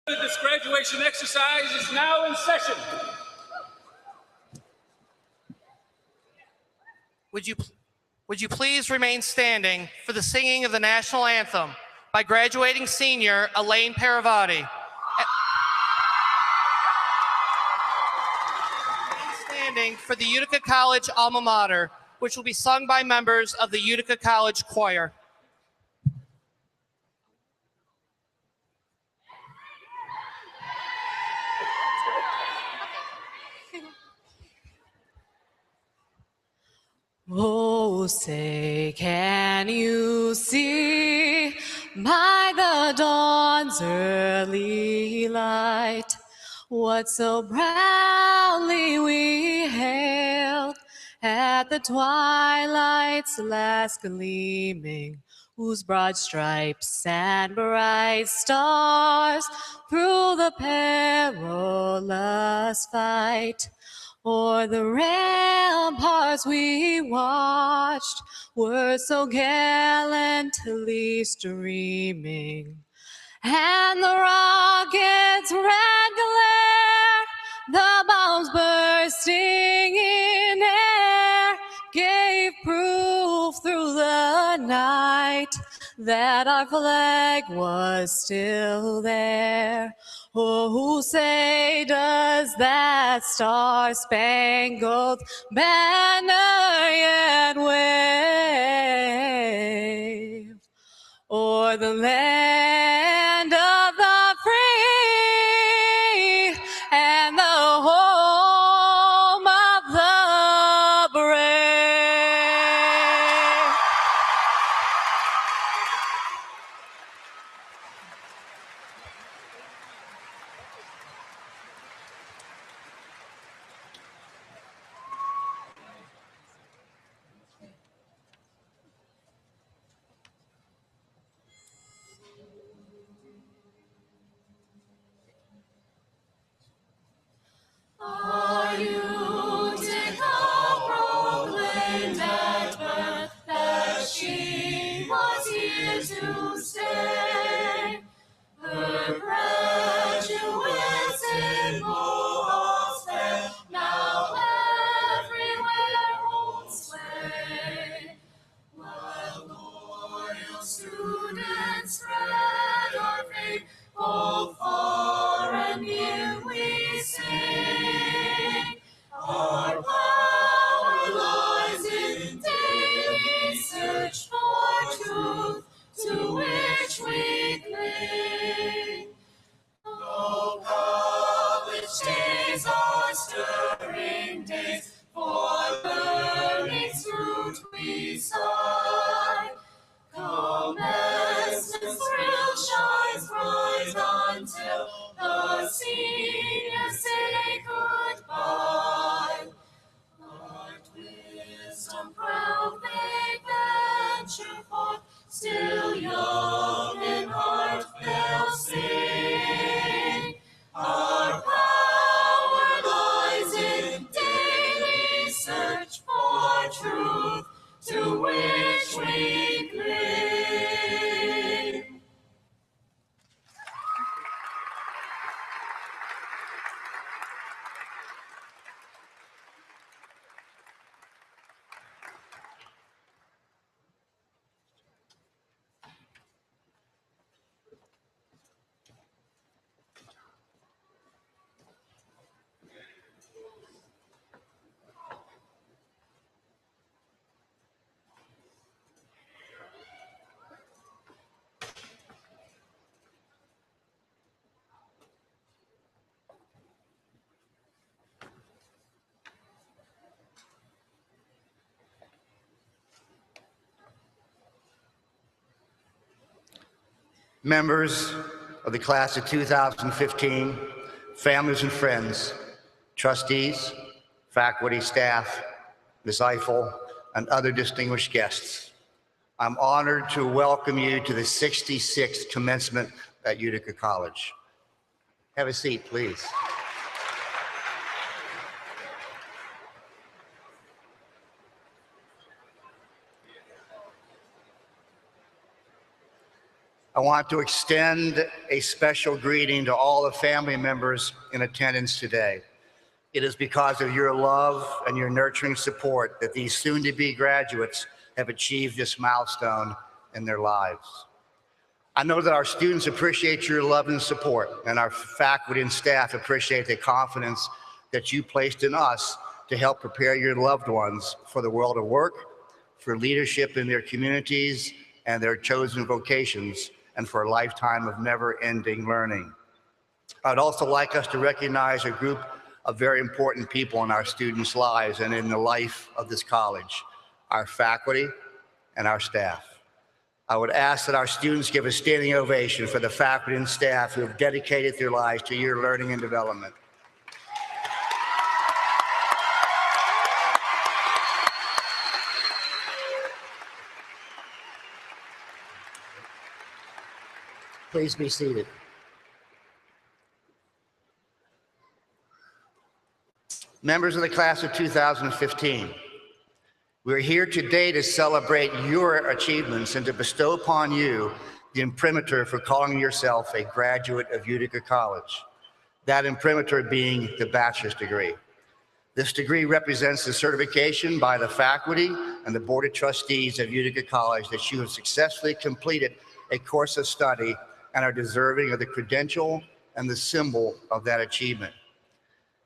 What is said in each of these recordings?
This graduation exercise is now in session. Would you please remain standing for the singing of the national anthem by graduating senior Elaine Paravati. Standing for the Utica College alma mater, which will be sung by members of the Utica College Choir. Oh, say, can you see by the dawn's early light what so proudly we hailed at the twilight's last gleaming, whose broad stripes and bright stars through the perilous fight o'er the ramparts we watched were so gallantly streaming, and the rocket's red glare, the bombs bursting in air, gave proof through the night that our flag was still there. Oh, say does that star-spangled banner yet wave o'er the land of the free and the home of the brave? Our Utica proclaimed at birth that she was here to stay. Her graduates in full spare now everywhere hold sway, while loyal students spread our fame both far and near we sing. Our power lies in daily search for truth to which we cling. Though college days are stirring days, for learning's fruit we sigh. Commencement's thrill shines bright until the seniors say goodbye. But wisdom proud they venture forth, still young in heart they'll sing. Our power lies in daily search for truth to which we cling. Members of the class of 2015, families and friends, trustees, faculty, staff, Ms. Eiffel, and other distinguished guests, I'm honored to welcome you to the 66th commencement at Utica College. Have a seat, please. I want to extend a special greeting to all the family members in attendance today. It is because of your love and your nurturing support that these soon-to-be graduates have achieved this milestone in their lives. I know that our students appreciate your love and support, and our faculty and staff appreciate the confidence that you placed in us to help prepare your loved ones for the world of work, for leadership in their communities and their chosen vocations, and for a lifetime of never-ending learning. I'd also like us to recognize a group of very important people in our students' lives and in the life of this college, our faculty and our staff. I would ask that our students give a standing ovation for the faculty and staff who have dedicated their lives to your learning and development. Please be seated. Members of the class of 2015, we're here today to celebrate your achievements and to bestow upon you the imprimatur for calling yourself a graduate of Utica College, that imprimatur being the bachelor's degree. This degree represents the certification by the faculty and the Board of Trustees of Utica College that you have successfully completed a course of study and are deserving of the credential and the symbol of that achievement.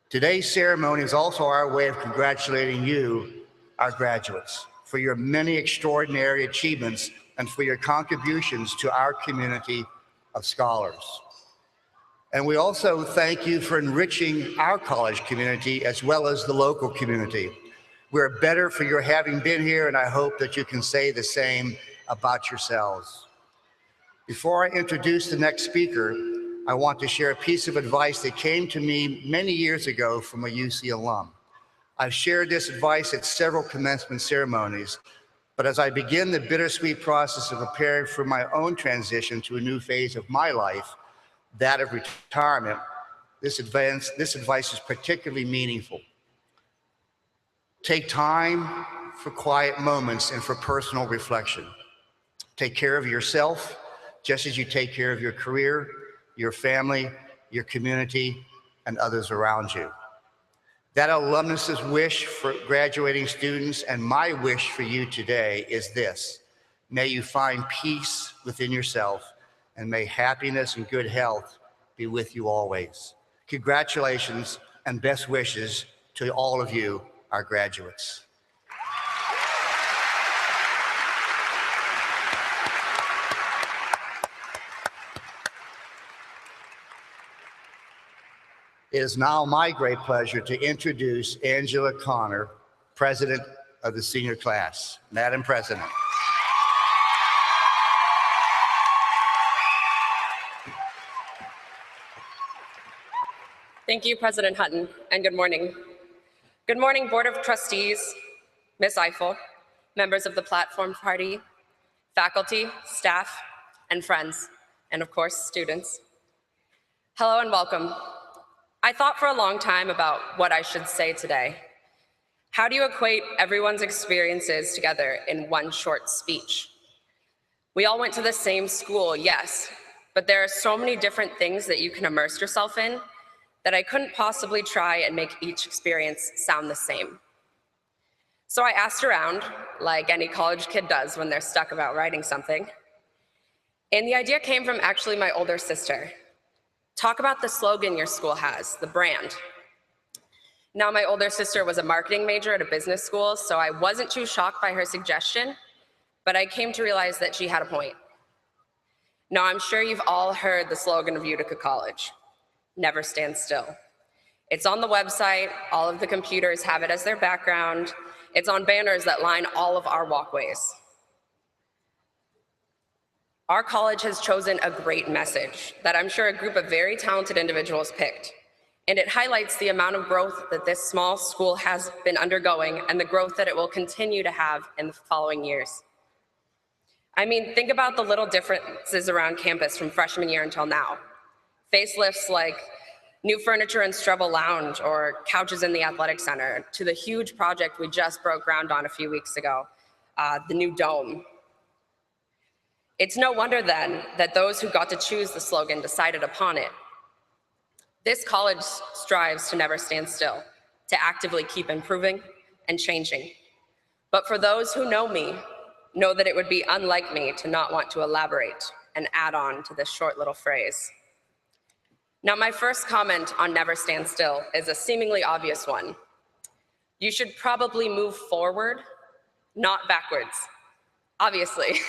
Today's ceremony is also our way of congratulating you, our graduates, for your many extraordinary achievements and for your contributions to our community of scholars. And we also thank you for enriching our college community as well as the local community. We're better for your having been here, and I hope that you can say the same about yourselves. Before I introduce the next speaker, I want to share a piece of advice that came to me many years ago from a UC alum. I've shared this advice at several commencement ceremonies, but as I begin the bittersweet process of preparing for my own transition to a new phase of my life, that of retirement, this advice is particularly meaningful. Take time for quiet moments and for personal reflection. Take care of yourself just as you take care of your career, your family, your community, and others around you. That alumnus's wish for graduating students and my wish for you today is this: may you find peace within yourself, and may happiness and good health be with you always. Congratulations and best wishes to all of you, our graduates. It is now my great pleasure to introduce Angela Connor, President of the senior class. Madam President. Thank you, President Hutton, and good morning. Good morning, Board of Trustees, Ms. Eiffel, members of the Platform Party, faculty, staff, and friends, and of course, students. Hello and welcome. I thought for a long time about what I should say today. How do you equate everyone's experiences together in one short speech? We all went to the same school, yes, but there are so many different things that you can immerse yourself in that I couldn't possibly try and make each experience sound the same. So I asked around, like any college kid does when they're stuck about writing something. And the idea came from actually my older sister. Talk about the slogan your school has, the brand. Now, my older sister was a marketing major at a business school, so I wasn't too shocked by her suggestion, but I came to realize that she had a point. Now, I'm sure you've all heard the slogan of Utica College, never stand still. It's on the website, all of the computers have it as their background, it's on banners that line all of our walkways. Our college has chosen a great message that I'm sure a group of very talented individuals picked, and it highlights the amount of growth that this small school has been undergoing and the growth that it will continue to have in the following years. I mean, think about the little differences around campus from freshman year until now. Facelifts like new furniture in Strebel Lounge or couches in the athletic center, to the huge project we just broke ground on a few weeks ago, the new dome. It's no wonder then that those who got to choose the slogan decided upon it. This college strives to never stand still, to actively keep improving and changing. But for those who know me, know that it would be unlike me to not want to elaborate and add on to this short little phrase. Now, my first comment on never stand still is a seemingly obvious one. You should probably move forward, not backwards, obviously.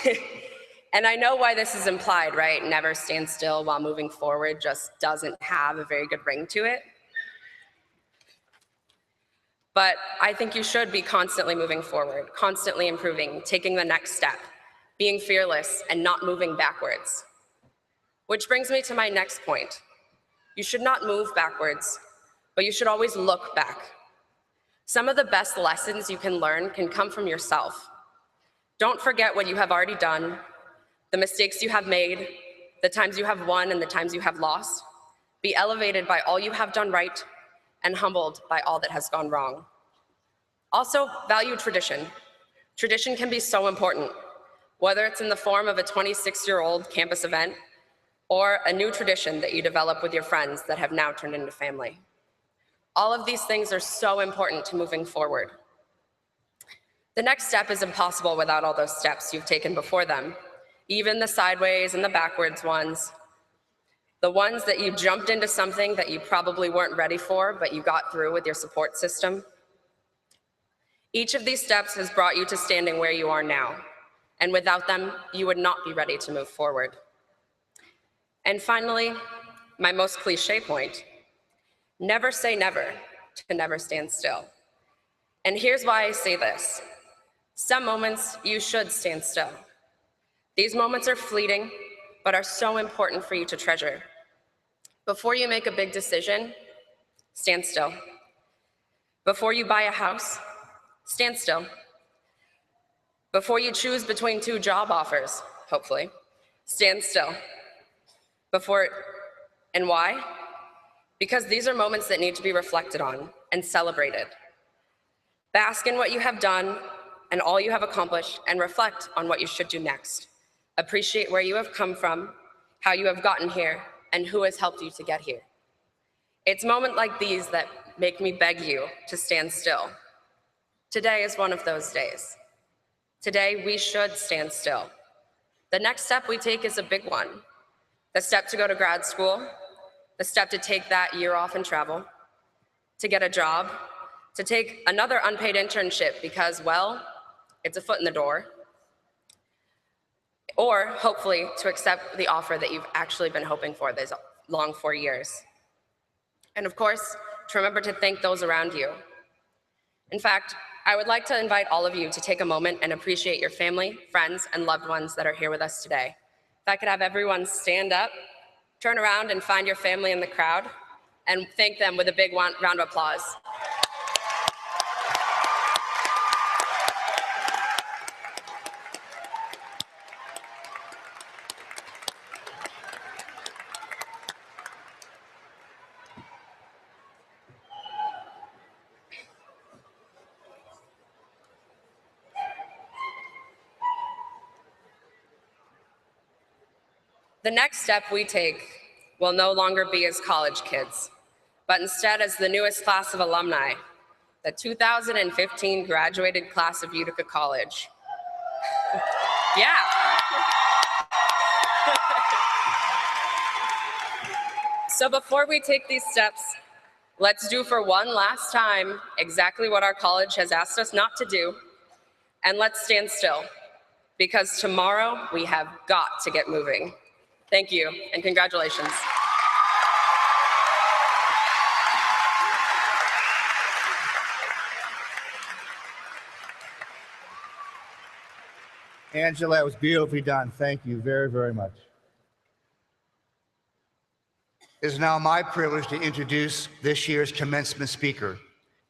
And I know why this is implied, right? Never stand still while moving forward just doesn't have a very good ring to it. But I think you should be constantly moving forward, constantly improving, taking the next step, being fearless, and not moving backwards. Which brings me to my next point. You should not move backwards, but you should always look back. Some of the best lessons you can learn can come from yourself. Don't forget what you have already done, the mistakes you have made, the times you have won and the times you have lost. Be elevated by all you have done right and humbled by all that has gone wrong. Also, value tradition. Tradition can be so important, whether it's in the form of a 26-year-old campus event or a new tradition that you develop with your friends that have now turned into family. All of these things are so important to moving forward. The next step is impossible without all those steps you've taken before them, even the sideways and the backwards ones, the ones that you jumped into something that you probably weren't ready for, but you got through with your support system. Each of these steps has brought you to standing where you are now, and without them, you would not be ready to move forward. And finally, my most cliche point, never say never to never stand still. And here's why I say this. Some moments you should stand still. These moments are fleeting, but are so important for you to treasure. Before you make a big decision, stand still. Before you buy a house, stand still. Before you choose between 2 job offers, hopefully, stand still. And why? Because these are moments that need to be reflected on and celebrated. Bask in what you have done and all you have accomplished, and reflect on what you should do next. Appreciate where you have come from, how you have gotten here, and who has helped you to get here. It's moments like these that make me beg you to stand still. Today is one of those days. Today, we should stand still. The next step we take is a big one. The step to go to grad school, the step to take that year off and travel, to get a job, to take another unpaid internship because, well, it's a foot in the door, or hopefully to accept the offer that you've actually been hoping for these long 4 years. And of course, to remember to thank those around you. In fact, I would like to invite all of you to take a moment and appreciate your family, friends, and loved ones that are here with us today. If I could have everyone stand up, turn around and find your family in the crowd, and thank them with a big round of applause. The next step we take will no longer be as college kids, but instead as the newest class of alumni, the 2015 graduated class of Utica College. Yeah. So before we take these steps, let's do for one last time exactly what our college has asked us not to do, and let's stand still, because tomorrow we have got to get moving. Thank you, and congratulations. Angela, that was beautifully done. Thank you very, very much. It is now my privilege to introduce this year's commencement speaker,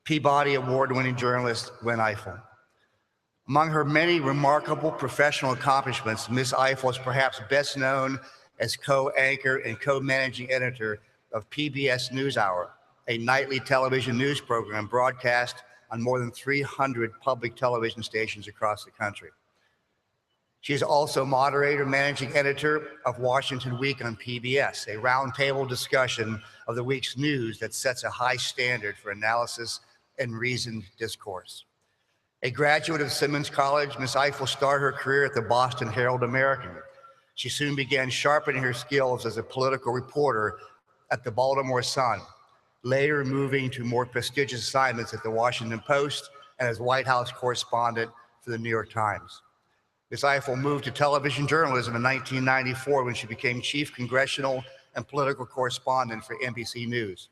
Peabody Award-winning journalist Gwen Ifill. Among her many remarkable professional accomplishments, Ms. Ifill is perhaps best known as co-anchor and co-managing editor of PBS NewsHour, a nightly television news program broadcast on more than 300 public television stations across the country. She is also moderator, managing editor of Washington Week on PBS, a roundtable discussion of the week's news that sets a high standard for analysis and reasoned discourse. A graduate of Simmons College, Ms. Eiffel started her career at the Boston Herald-American. She soon began sharpening her skills as a political reporter at the Baltimore Sun, later moving to more prestigious assignments at the Washington Post and as White House correspondent for the New York Times. Ms. Eiffel moved to television journalism in 1994 when she became chief congressional and political correspondent for NBC News.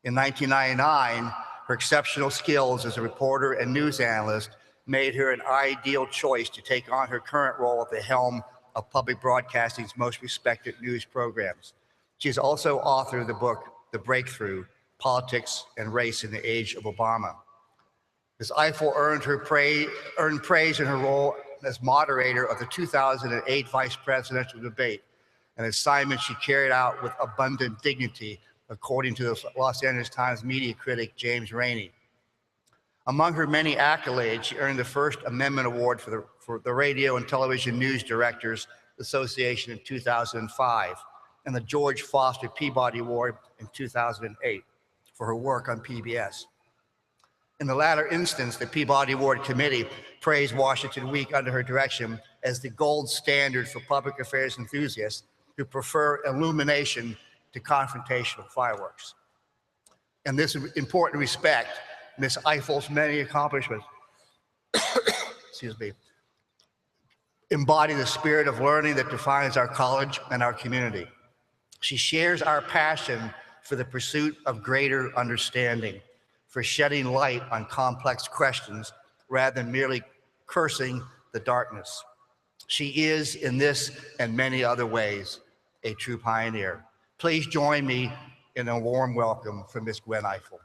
In 1999, her exceptional skills as a reporter and news analyst made her an ideal choice to take on her current role at the helm of public broadcasting's most respected news programs. She is also author of the book, The Breakthrough: Politics and Race in the Age of Obama. Ms. Eiffel earned praise in her role as moderator of the 2008 vice presidential debate, an assignment she carried out with abundant dignity, according to the Los Angeles Times media critic James Rainey. Among her many accolades, she earned the First Amendment Award for the Radio and Television News Directors Association in 2005, and the George Foster Peabody Award in 2008 for her work on PBS. In the latter instance, the Peabody Award Committee praised Washington Week under her direction as the gold standard for public affairs enthusiasts who prefer illumination to confrontational fireworks. In this important respect, Ms. Eiffel's many accomplishments embody the spirit of learning that defines our college and our community. She shares our passion for the pursuit of greater understanding, for shedding light on complex questions rather than merely cursing the darkness. She is, in this and many other ways, a true pioneer. Please join me in a warm welcome for Ms. Gwen Eiffel.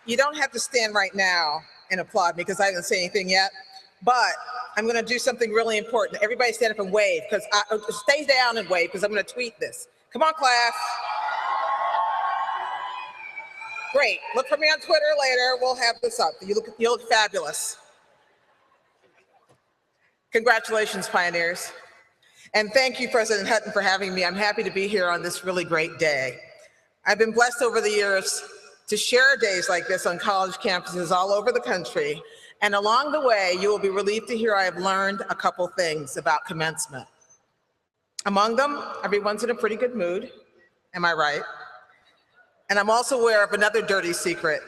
You don't have to stand right now and applaud me because I didn't say anything yet, but I'm going to do something really important. Everybody stand up and wave, because stay down and wave, because I'm going to tweet this. Come on, class. Great. Look for me on Twitter later. We'll have this up. You look fabulous. Congratulations, pioneers. And thank you, President Hutton, for having me. I'm happy to be here on this really great day. I've been blessed over the years to share days like this on college campuses all over the country. And along the way, you will be relieved to hear I have learned a couple things about commencement. Among them, everyone's in a pretty good mood. Am I right? And I'm also aware of another dirty secret.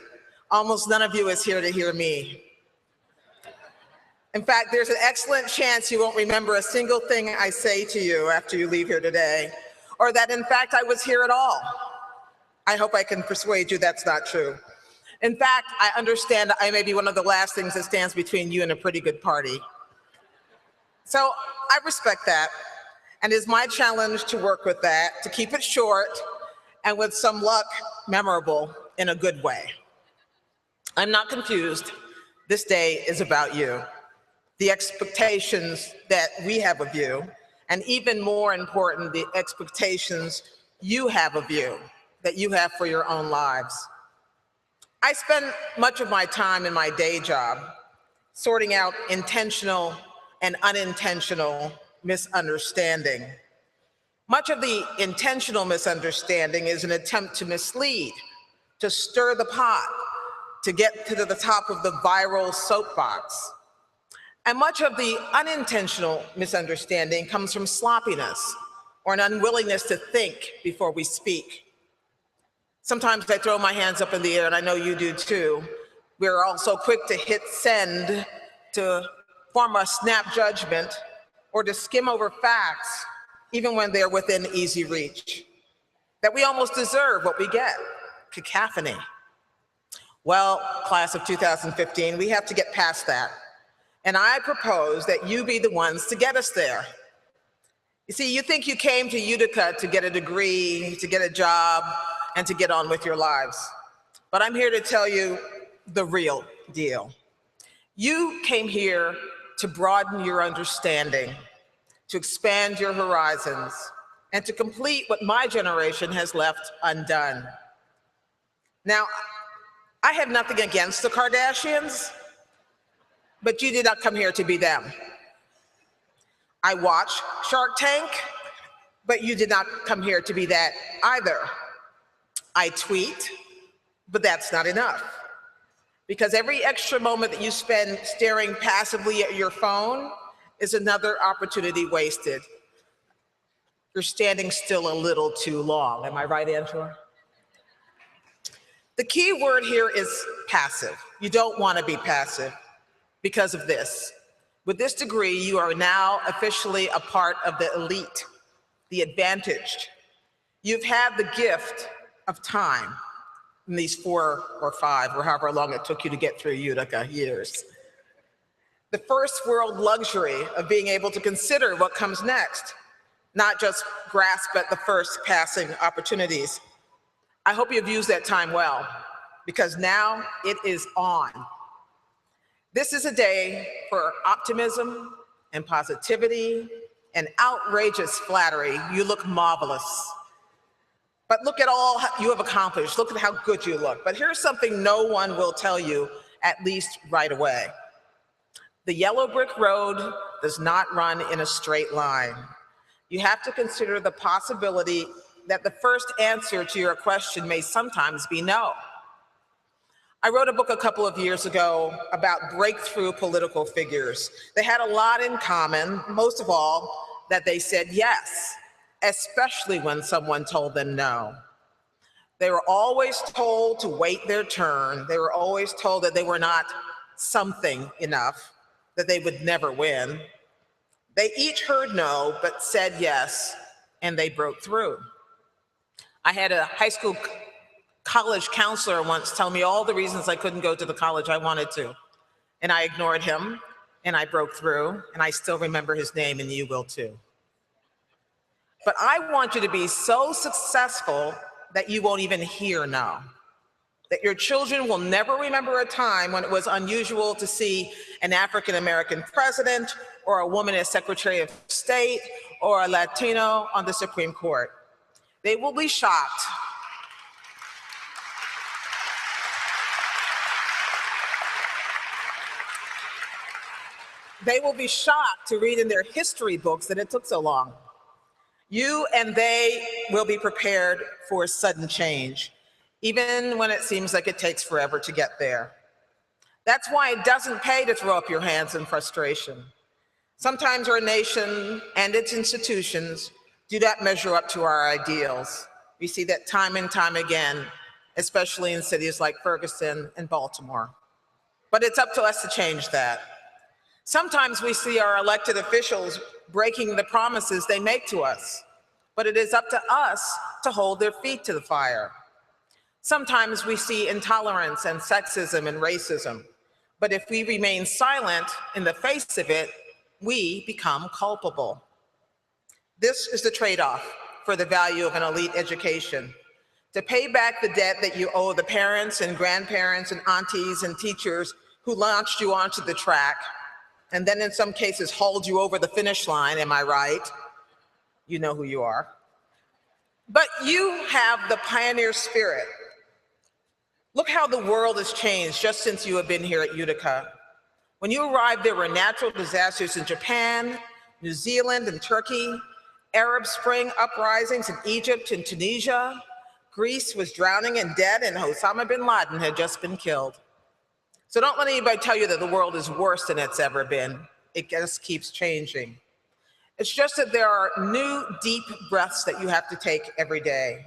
Almost none of you is here to hear me. In fact, there's an excellent chance you won't remember a single thing I say to you after you leave here today, or that in fact I was here at all. I hope I can persuade you that's not true. In fact, I understand I may be one of the last things that stands between you and a pretty good party. So I respect that, and it's my challenge to work with that, to keep it short, and with some luck, memorable in a good way. I'm not confused. This day is about you, the expectations that we have of you, and even more important, the expectations you have of you, that you have for your own lives. I spend much of my time in my day job sorting out intentional and unintentional misunderstanding. Much of the intentional misunderstanding is an attempt to mislead, to stir the pot, to get to the top of the viral soapbox. And much of the unintentional misunderstanding comes from sloppiness or an unwillingness to think before we speak. Sometimes I throw my hands up in the air, and I know you do too. We're all so quick to hit send, to form a snap judgment, or to skim over facts, even when they're within easy reach. That we almost deserve what we get, cacophony. Well, class of 2015, we have to get past that. And I propose that you be the ones to get us there. You see, you think you came to Utica to get a degree, to get a job, and to get on with your lives. But I'm here to tell you the real deal. You came here to broaden your understanding, to expand your horizons, and to complete what my generation has left undone. Now, I have nothing against the Kardashians, but you did not come here to be them. I watch Shark Tank, but you did not come here to be that either. I tweet, but that's not enough. Because every extra moment that you spend staring passively at your phone is another opportunity wasted. You're standing still a little too long. Am I right, Angela? The key word here is passive. You don't want to be passive because of this. With this degree, you are now officially a part of the elite, the advantaged. You've had the gift of time in these 4 or 5 or however long it took you to get through Utica years. The first world luxury of being able to consider what comes next, not just grasp at the first passing opportunities. I hope you've used that time well, because now it is on. This is a day for optimism and positivity and outrageous flattery. You look marvelous. But look at all you have accomplished. Look at how good you look. But here's something no one will tell you, at least right away. The yellow brick road does not run in a straight line. You have to consider the possibility that the first answer to your question may sometimes be no. I wrote a book a couple of years ago about breakthrough political figures. They had a lot in common, most of all, that they said yes, especially when someone told them no. They were always told to wait their turn. They were always told that they were not something enough, that they would never win. They each heard no, but said yes, and they broke through. I had a high school college counselor once tell me all the reasons I couldn't go to the college I wanted to. And I ignored him, and I broke through, and I still remember his name, and you will too. But I want you to be so successful that you won't even hear no. That your children will never remember a time when it was unusual to see an African-American president, or a woman as Secretary of State, or a Latino on the Supreme Court. They will be shocked. They will be shocked to read in their history books that it took so long. You and they will be prepared for sudden change, even when it seems like it takes forever to get there. That's why it doesn't pay to throw up your hands in frustration. Sometimes our nation and its institutions do not measure up to our ideals. We see that time and time again, especially in cities like Ferguson and Baltimore. But it's up to us to change that. Sometimes we see our elected officials breaking the promises they make to us, but it is up to us to hold their feet to the fire. Sometimes we see intolerance and sexism and racism, but if we remain silent in the face of it, we become culpable. This is the trade-off for the value of an elite education. To pay back the debt that you owe the parents and grandparents and aunties and teachers who launched you onto the track, and then in some cases hauled you over the finish line, am I right? You know who you are. But you have the pioneer spirit. Look how the world has changed just since you have been here at Utica. When you arrived, there were natural disasters in Japan, New Zealand, and Turkey, Arab Spring uprisings in Egypt and Tunisia. Greece was drowning and dead, and Osama bin Laden had just been killed. So don't let anybody tell you that the world is worse than it's ever been. It just keeps changing. It's just that there are new, deep breaths that you have to take every day.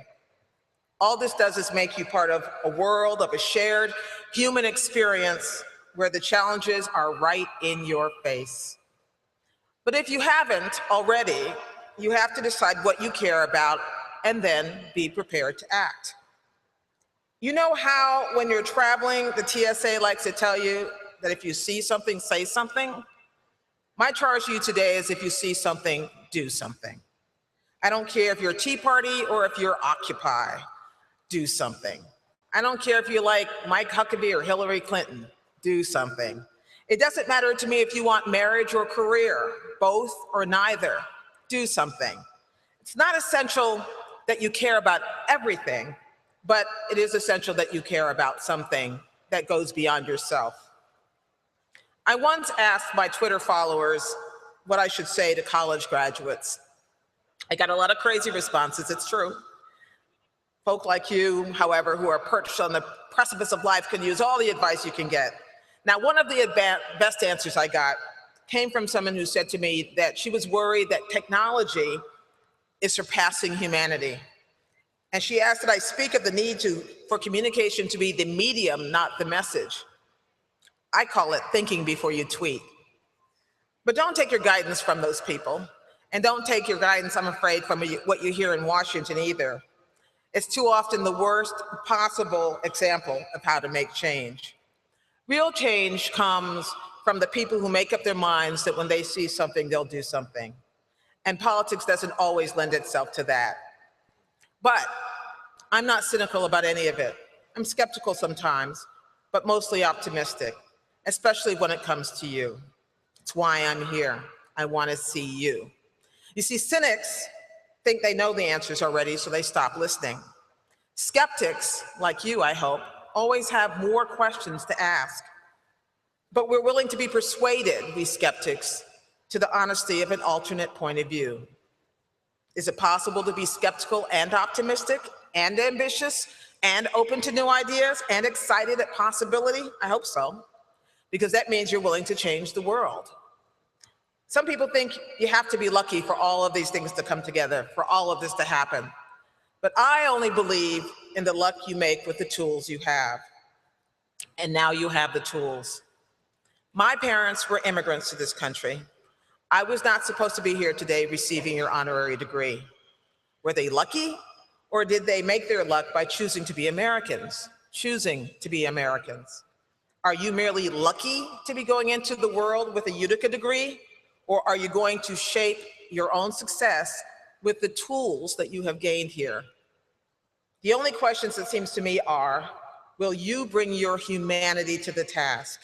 All this does is make you part of a world, of a shared human experience where the challenges are right in your face. But if you haven't already, you have to decide what you care about and then be prepared to act. You know how when you're traveling, the TSA likes to tell you that if you see something, say something? My charge to you today is if you see something, do something. I don't care if you're Tea Party or if you're Occupy, do something. I don't care if you like Mike Huckabee or Hillary Clinton, do something. It doesn't matter to me if you want marriage or career, both or neither, do something. It's not essential that you care about everything, but it is essential that you care about something that goes beyond yourself. I once asked my Twitter followers what I should say to college graduates. I got a lot of crazy responses, it's true. Folk like you, however, who are perched on the precipice of life can use all the advice you can get. Now, one of the best answers I got came from someone who said to me that she was worried that technology is surpassing humanity. And she asked that I speak of the need for communication to be the medium, not the message. I call it thinking before you tweet. But don't take your guidance from those people. And don't take your guidance, I'm afraid, from what you hear in Washington either. It's too often the worst possible example of how to make change. Real change comes from the people who make up their minds that when they see something, they'll do something. And politics doesn't always lend itself to that. But I'm not cynical about any of it. I'm skeptical sometimes, but mostly optimistic, especially when it comes to you. It's why I'm here. I want to see you. You see, cynics think they know the answers already, so they stop listening. Skeptics, like you, I hope, always have more questions to ask. But we're willing to be persuaded, we skeptics, to the honesty of an alternate point of view. Is it possible to be skeptical and optimistic and ambitious and open to new ideas and excited at possibility? I hope so, because that means you're willing to change the world. Some people think you have to be lucky for all of these things to come together, for all of this to happen. But I only believe in the luck you make with the tools you have. And now you have the tools. My parents were immigrants to this country. I was not supposed to be here today receiving your honorary degree. Were they lucky, or did they make their luck by choosing to be Americans? Choosing to be Americans. Are you merely lucky to be going into the world with a Utica degree, or are you going to shape your own success with the tools that you have gained here? The only questions, it seems to me, are, will you bring your humanity to the task?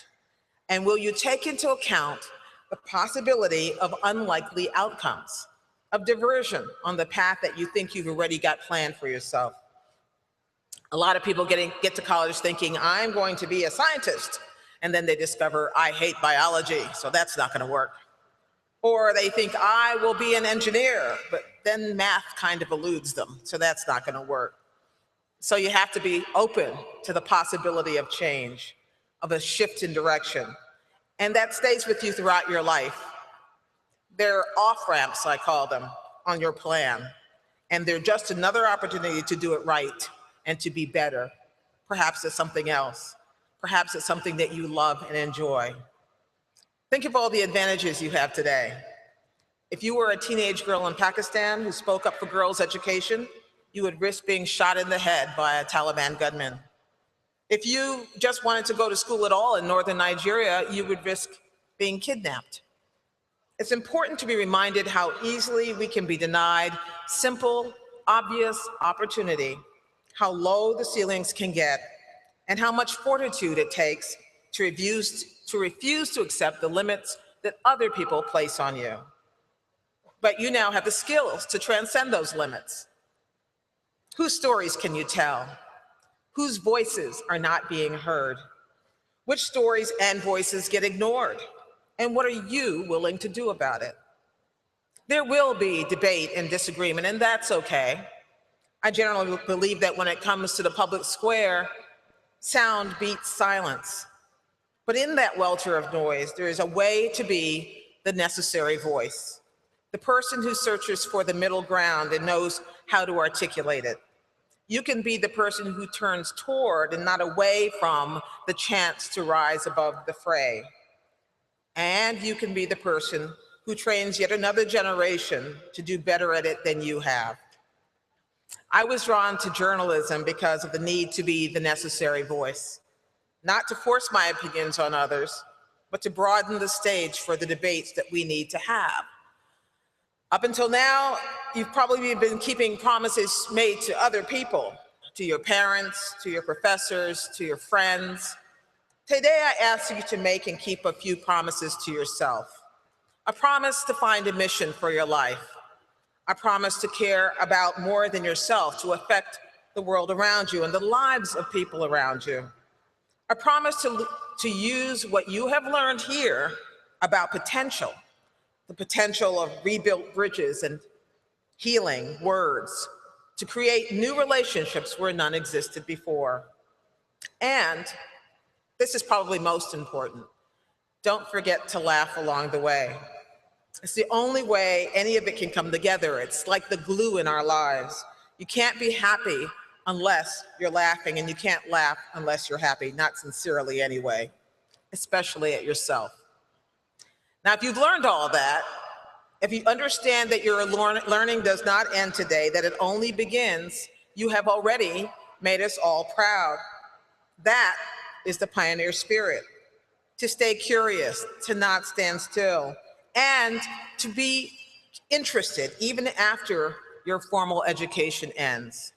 And will you take into account the possibility of unlikely outcomes, of diversion on the path that you think you've already got planned for yourself? A lot of people get to college thinking, I'm going to be a scientist, and then they discover, I hate biology, so that's not going to work. Or they think, I will be an engineer, but then math kind of eludes them, so that's not going to work. So you have to be open to the possibility of change, of a shift in direction. And that stays with you throughout your life. They're off-ramps, I call them, on your plan. And they're just another opportunity to do it right and to be better. Perhaps it's something else. Perhaps it's something that you love and enjoy. Think of all the advantages you have today. If you were a teenage girl in Pakistan who spoke up for girls' education, you would risk being shot in the head by a Taliban gunman. If you just wanted to go to school at all in northern Nigeria, you would risk being kidnapped. It's important to be reminded how easily we can be denied simple, obvious opportunity, how low the ceilings can get, and how much fortitude it takes to refuse to accept the limits that other people place on you. But you now have the skills to transcend those limits. Whose stories can you tell? Whose voices are not being heard? Which stories and voices get ignored? And what are you willing to do about it? There will be debate and disagreement, and that's okay. I generally believe that when it comes to the public square, sound beats silence. But in that welter of noise, there is a way to be the necessary voice, the person who searches for the middle ground and knows how to articulate it. You can be the person who turns toward and not away from the chance to rise above the fray. And you can be the person who trains yet another generation to do better at it than you have. I was drawn to journalism because of the need to be the necessary voice, not to force my opinions on others, but to broaden the stage for the debates that we need to have. Up until now, you've probably been keeping promises made to other people, to your parents, to your professors, to your friends. Today, I ask you to make and keep a few promises to yourself. A promise to find a mission for your life. a promise to care about more than yourself, to affect the world around you and the lives of people around you. A promise to use what you have learned here about potential, the potential of rebuilt bridges and healing words, to create new relationships where none existed before. And this is probably most important, don't forget to laugh along the way. It's the only way any of it can come together. It's like the glue in our lives. You can't be happy unless you're laughing, and you can't laugh unless you're happy, not sincerely anyway, especially at yourself. Now, if you've learned all that, if you understand that your learning does not end today, that it only begins, you have already made us all proud. That is the pioneer spirit, to stay curious, to not stand still, and to be interested even after your formal education ends.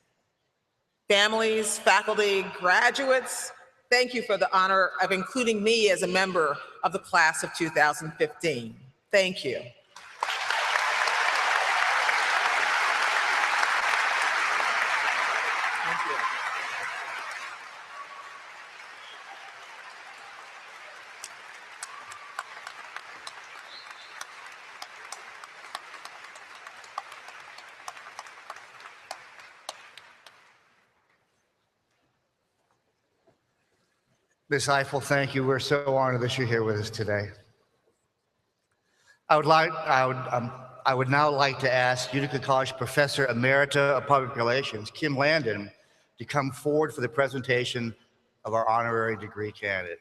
Families, faculty, graduates, thank you for the honor of including me as a member of the class of 2015. Thank you. Ms. Eiffel, thank you. We're so honored that you're here with us today. I would now like to ask Utica College Professor Emerita of Public Relations, Kim Landon, to come forward for the presentation of our honorary degree candidate.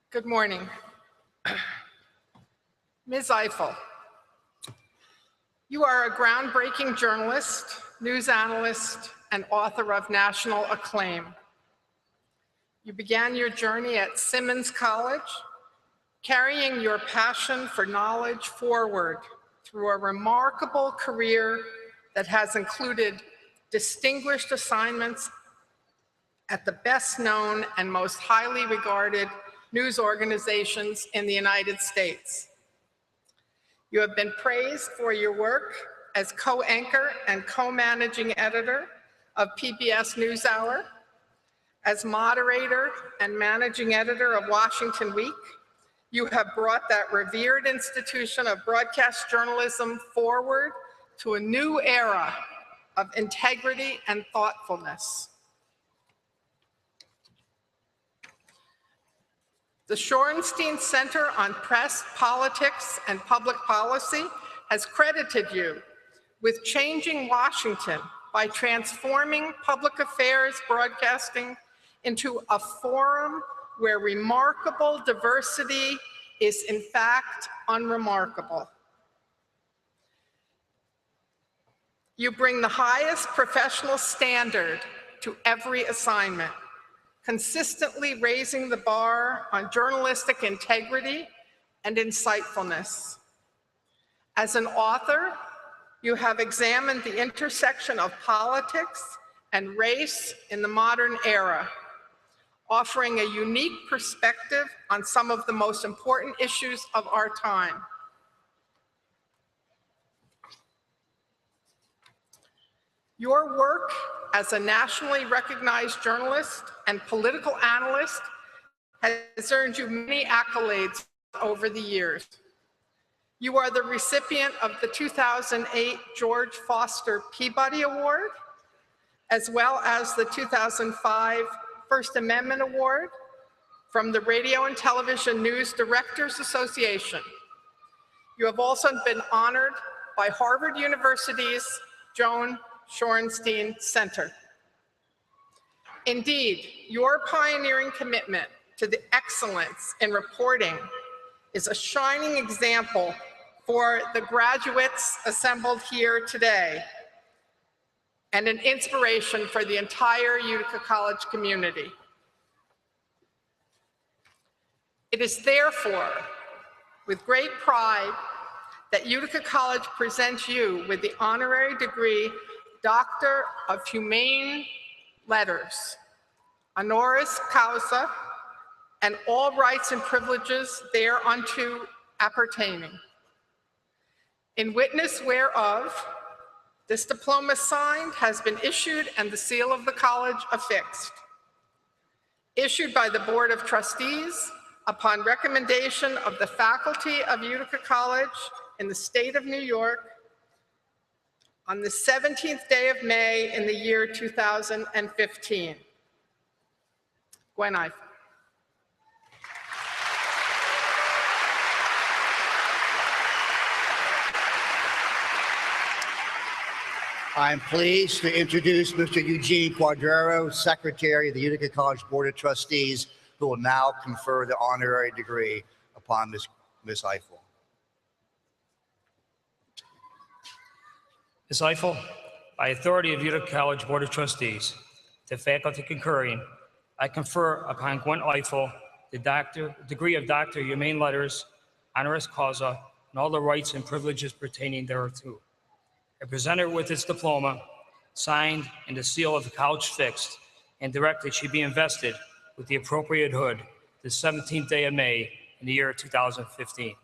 Good morning. Ms. Eiffel, you are a groundbreaking journalist, news analyst, and author of national acclaim. You began your journey at Simmons College, carrying your passion for knowledge forward through a remarkable career that has included distinguished assignments at the best known and most highly regarded news organizations in the United States. You have been praised for your work as co-anchor and co-managing editor of PBS NewsHour, as moderator and managing editor of Washington Week. You have brought that revered institution of broadcast journalism forward to a new era of integrity and thoughtfulness. The Shorenstein Center on Press, Politics, and Public Policy has credited you with changing Washington by transforming public affairs broadcasting into a forum where remarkable diversity is in fact unremarkable. You bring the highest professional standard to every assignment, consistently raising the bar on journalistic integrity and insightfulness. As an author, you have examined the intersection of politics and race in the modern era, offering a unique perspective on some of the most important issues of our time. Your work as a nationally recognized journalist and political analyst has earned you many accolades over the years. You are the recipient of the 2008 George Foster Peabody Award, as well as the 2005 First Amendment Award from the Radio and Television News Directors Association. You have also been honored by Harvard University's Joan Shorenstein Center. Indeed, your pioneering commitment to the excellence in reporting is a shining example for the graduates assembled here today and an inspiration for the entire Utica College community. It is therefore with great pride that Utica College presents you with the honorary degree Doctor of Humane Letters, honoris causa, and all rights and privileges thereunto appertaining. In witness whereof, this diploma signed has been issued and the seal of the college affixed. Issued by the Board of Trustees upon recommendation of the faculty of Utica College in the state of New York on the 17th day of May in the year 2015. Gwen Eiffel. I'm pleased to introduce Mr. Eugene Quadraro, Secretary of the Utica College Board of Trustees, who will now confer the honorary degree upon Ms. Eiffel. Ms. Eiffel, by authority of Utica College Board of Trustees, the faculty concurring, I confer upon Gwen Eiffel the degree of Doctor of Humane Letters, honoris causa, and all the rights and privileges pertaining thereto. I present her with this diploma, signed and the seal of the college fixed, and direct that she be invested with the appropriate hood the 17th day of May in the year 2015.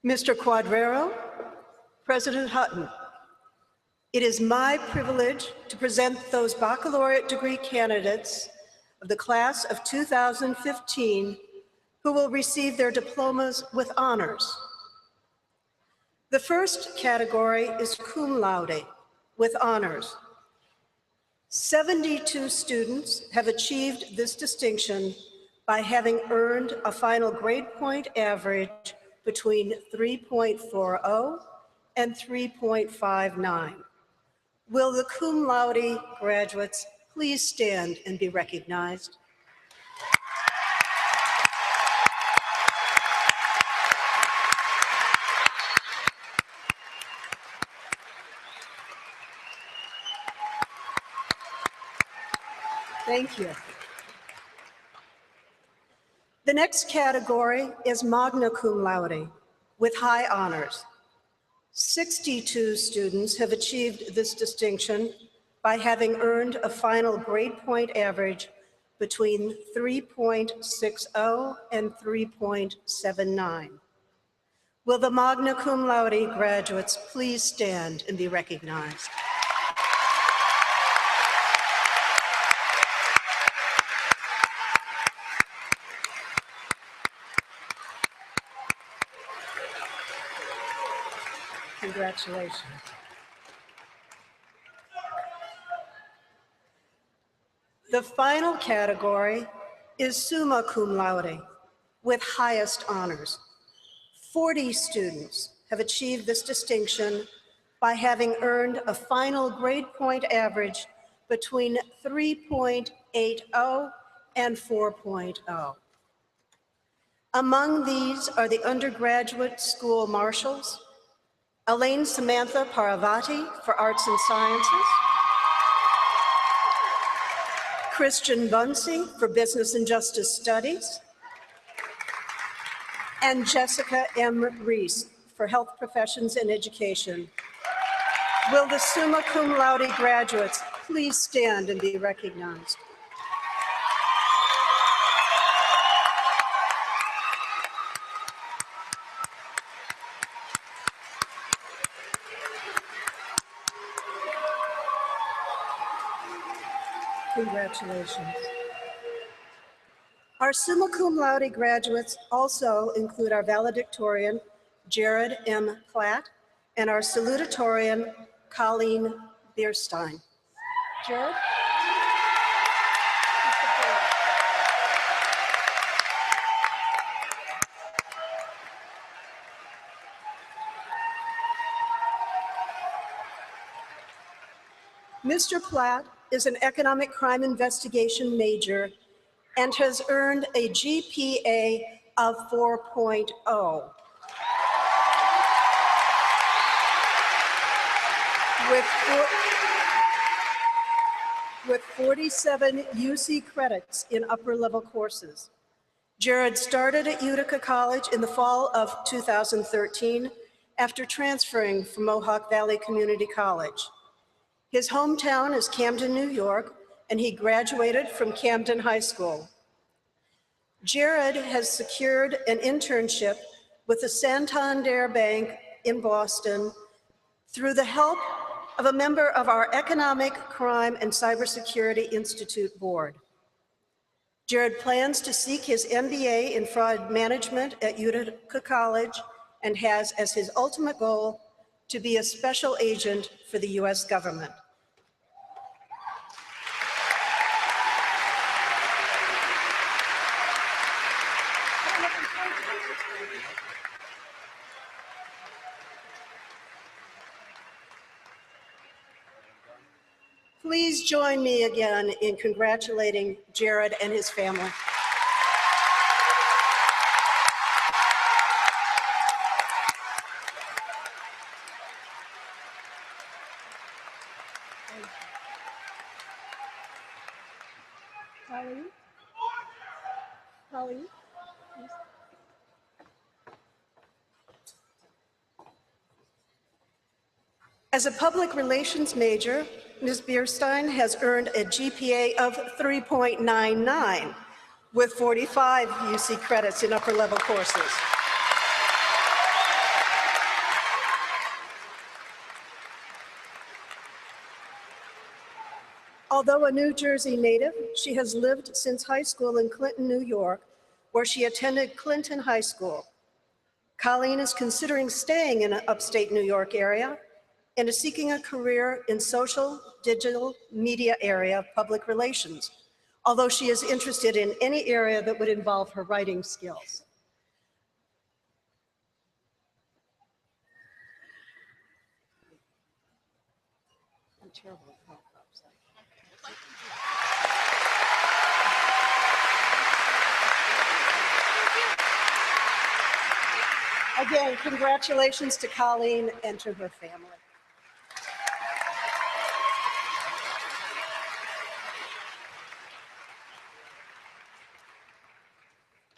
Mr. Quadraro, President Hutton, it is my privilege to present those baccalaureate degree candidates of the class of 2015 who will receive their diplomas with honors. The first category is cum laude, with honors. 72 students have achieved this distinction by having earned a final grade point average between 3.40 and 3.59. Will the cum laude graduates please stand and be recognized? Thank you. The next category is magna cum laude, with high honors. 62 students have achieved this distinction by having earned a final grade point average between 3.60 and 3.79. Will the magna cum laude graduates please stand and be recognized? Congratulations. The final category is summa cum laude, with highest honors. 40 students have achieved this distinction by having earned a final grade point average between 3.80 and 4.0. Among these are the undergraduate school marshals, Elaine Samantha Paravati for Arts and Sciences, Christian Bunsey for Business and Justice Studies, and Jessica M. Reese for Health Professions and Education. Will the summa cum laude graduates please stand and be recognized? Congratulations. Our summa cum laude graduates also include our valedictorian, Jared M. Platt, and our salutatorian, Colleen Bierstein. Jared? Mr. Platt is an economic crime investigation major and has earned a GPA of 4.0. With 47 UC credits in upper-level courses. Jared started at Utica College in the fall of 2013 after transferring from Mohawk Valley Community College. His hometown is Camden, New York, and he graduated from Camden High School. Jared has secured an internship with the Santander Bank in Boston through the help of a member of our Economic Crime and Cybersecurity Institute board. Jared plans to seek his MBA in fraud management at Utica College and has as his ultimate goal to be a special agent for the US government. Please join me again in congratulating Jared and his family. Holly? As a public relations major, Ms. Bierstein has earned a GPA of 3.99 with 45 UC credits in upper-level courses. Although a New Jersey native, she has lived since high school in Clinton, New York, where she attended Clinton High School. Colleen is considering staying in an upstate New York area and is seeking a career in social, digital, media area of public relations, although she is interested in any area that would involve her writing skills. I'm terrible at pop-ups. Again, congratulations to Colleen and to her family.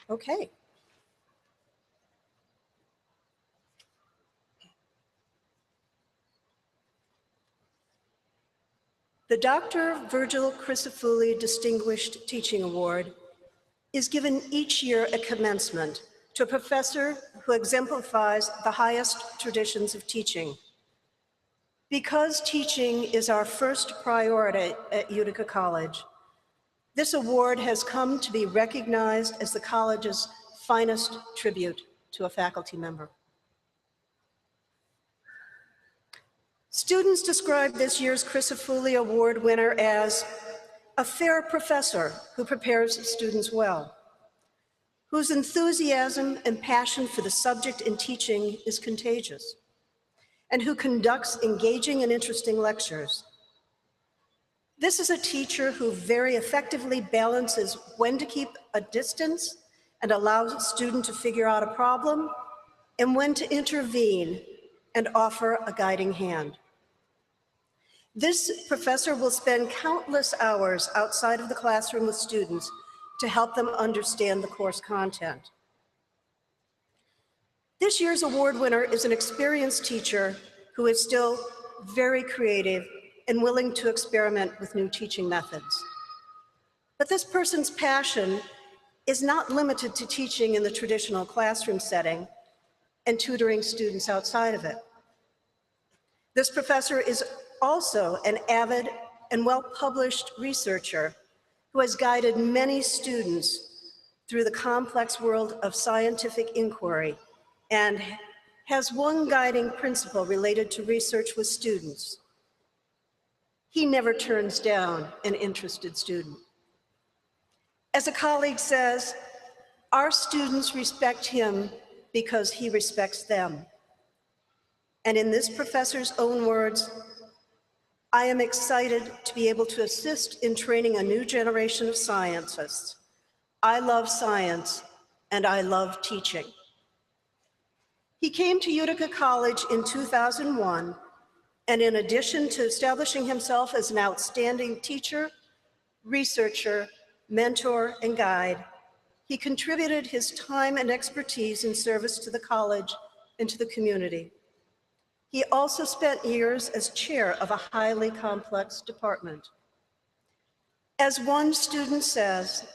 Okay. The Dr. Virgil Crisafulli Distinguished Teaching Award is given each year at commencement to a professor who exemplifies the highest traditions of teaching. Because teaching is our first priority at Utica College, this award has come to be recognized as the college's finest tribute to a faculty member. Students describe this year's Crisafulli Award winner as a fair professor who prepares students well, whose enthusiasm and passion for the subject in teaching is contagious, and who conducts engaging and interesting lectures. This is a teacher who very effectively balances when to keep a distance and allows a student to figure out a problem, and when to intervene and offer a guiding hand. This professor will spend countless hours outside of the classroom with students to help them understand the course content. This year's award winner is an experienced teacher who is still very creative and willing to experiment with new teaching methods. But this person's passion is not limited to teaching in the traditional classroom setting and tutoring students outside of it. This professor is also an avid and well-published researcher who has guided many students through the complex world of scientific inquiry and has one guiding principle related to research with students. He never turns down an interested student. As a colleague says, our students respect him because he respects them. And in this professor's own words, I am excited to be able to assist in training a new generation of scientists. I love science, and I love teaching. He came to Utica College in 2001, and in addition to establishing himself as an outstanding teacher, researcher, mentor, and guide, he contributed his time and expertise in service to the college and to the community. He also spent years as chair of a highly complex department. As one student says,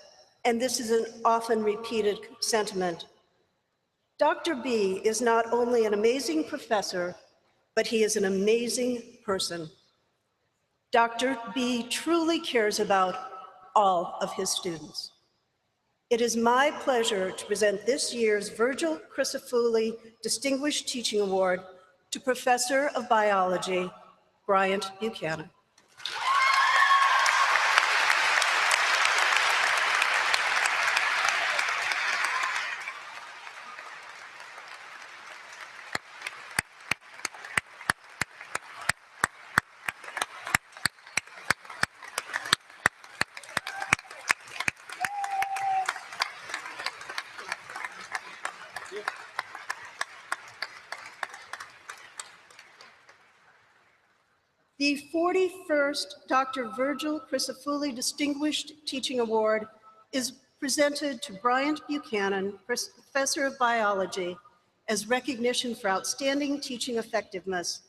and this is an often repeated sentiment, Dr. B is not only an amazing professor, but he is an amazing person. Dr. B truly cares about all of his students. It is my pleasure to present this year's Virgil Crisafulli Distinguished Teaching Award to Professor of Biology, Bryant Buchanan. The 41st Dr. Virgil Crisafulli Distinguished Teaching Award is presented to Bryant Buchanan, Professor of Biology, as recognition for outstanding teaching effectiveness.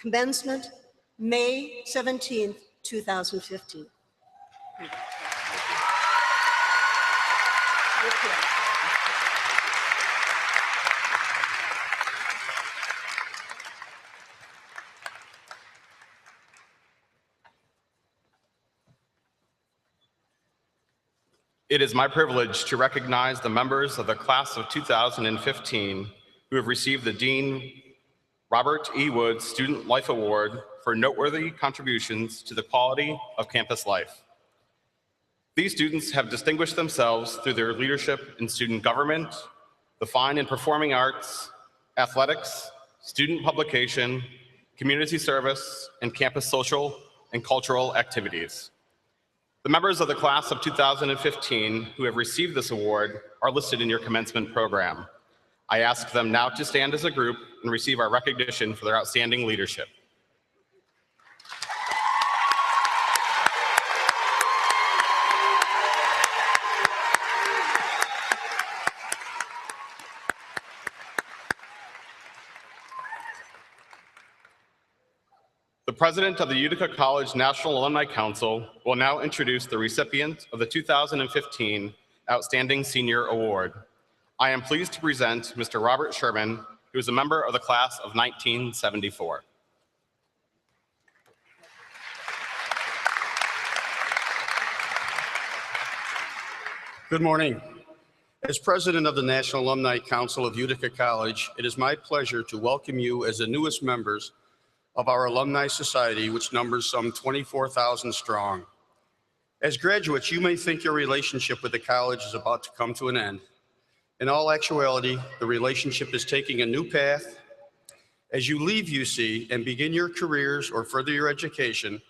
Commencement, May 17, 2015. It is my privilege to recognize the members of the class of 2015 who have received the Dean Robert E. Woods Student Life Award for noteworthy contributions to the quality of campus life. These students have distinguished themselves through their leadership in student government, the fine and performing arts, athletics, student publication, community service, and campus social and cultural activities. The members of the class of 2015 who have received this award are listed in your commencement program. I ask them now to stand as a group and receive our recognition for their outstanding leadership. The president of the Utica College National Alumni Council will now introduce the recipient of the 2015 Outstanding Senior Award. I am pleased to present Mr. Robert Sherman, who is a member of the class of 1974. Good morning. As president of the National Alumni Council of Utica College, it is my pleasure to welcome you as the newest members of our Alumni Society, which numbers some 24,000 strong. As graduates, you may think your relationship with the college is about to come to an end. In all actuality, the relationship is taking a new path. As you leave UC and begin your careers or further your education,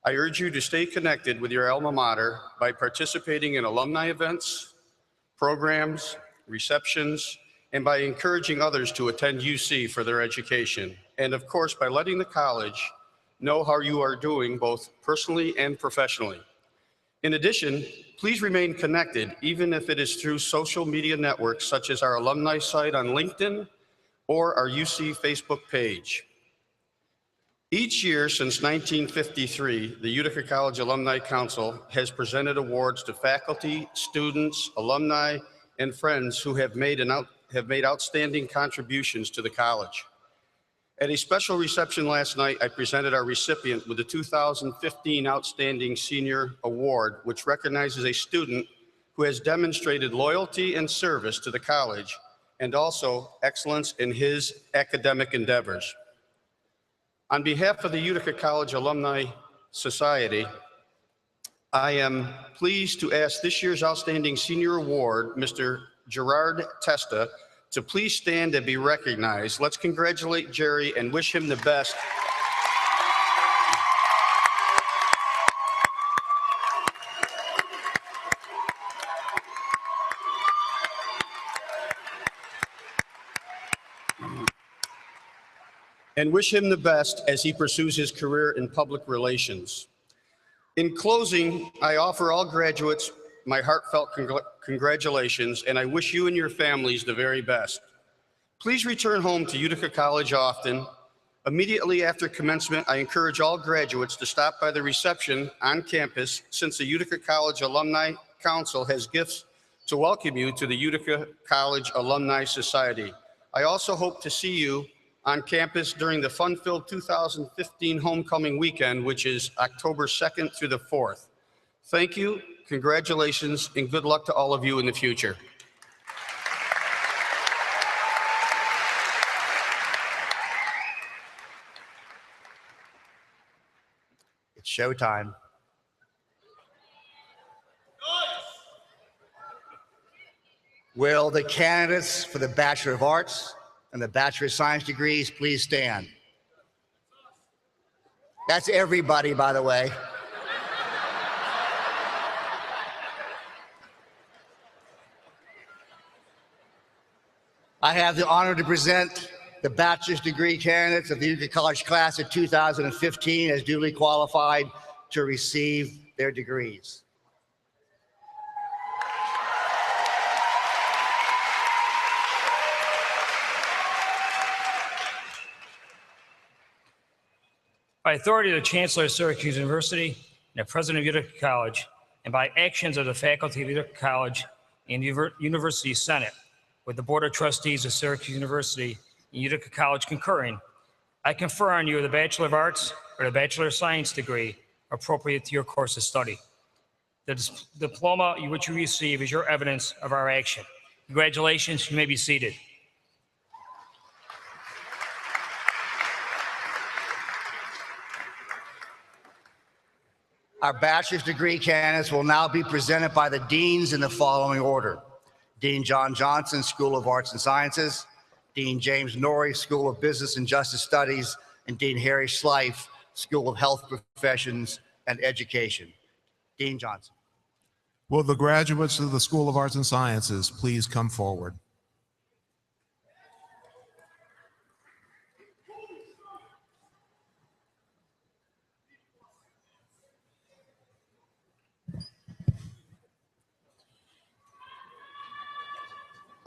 I urge you to stay connected with your alma mater by participating in alumni events, programs, receptions, and by encouraging others to attend UC for their education. And of course, by letting the college know how you are doing both personally and professionally. In addition, please remain connected, even if it is through social media networks such as our alumni site on LinkedIn or our UC Facebook page. Each year since 1953, the Utica College Alumni Council has presented awards to faculty, students, alumni, and friends who have made outstanding contributions to the college. At a special reception last night, I presented our recipient with the 2015 Outstanding Senior Award, which recognizes a student who has demonstrated loyalty and service to the college and also excellence in his academic endeavors. On behalf of the Utica College Alumni Society, I am pleased to ask this year's Outstanding Senior Award, Mr. Gerard Testa, to please stand and be recognized. Let's congratulate Jerry and wish him the best. and wish him the best as he pursues his career in public relations. In closing, I offer all graduates my heartfelt congratulations, and I wish you and your families the very best. Please return home to Utica College often. Immediately after commencement, I encourage all graduates to stop by the reception on campus, since the Utica College Alumni Council has gifts to welcome you to the Utica College Alumni Society. I also hope to see you on campus during the fun-filled 2015 homecoming weekend, which is October 2nd through the 4th. Thank you, congratulations, and good luck to all of you in the future. It's showtime. Will the candidates for the Bachelor of Arts and the Bachelor of Science degrees please stand? That's everybody, by the way. I have the honor to present the bachelor's degree candidates of the Utica College class of 2015 as duly qualified to receive their degrees. By authority of the Chancellor of Syracuse University and the President of Utica College, and by actions of the faculty of Utica College and University Senate, with the Board of Trustees of Syracuse University and Utica College concurring, I confer on you the Bachelor of Arts or the Bachelor of Science degree appropriate to your course of study. The diploma which you receive is your evidence of our action. Congratulations, you may be seated. Our bachelor's degree candidates will now be presented by the deans in the following order: Dean John Johnson, School of Arts and Sciences; Dean James Norrie, School of Business and Justice Studies; and Dean Harry Schleif, School of Health Professions and Education. Dean Johnson. Will the graduates of the School of Arts and Sciences please come forward?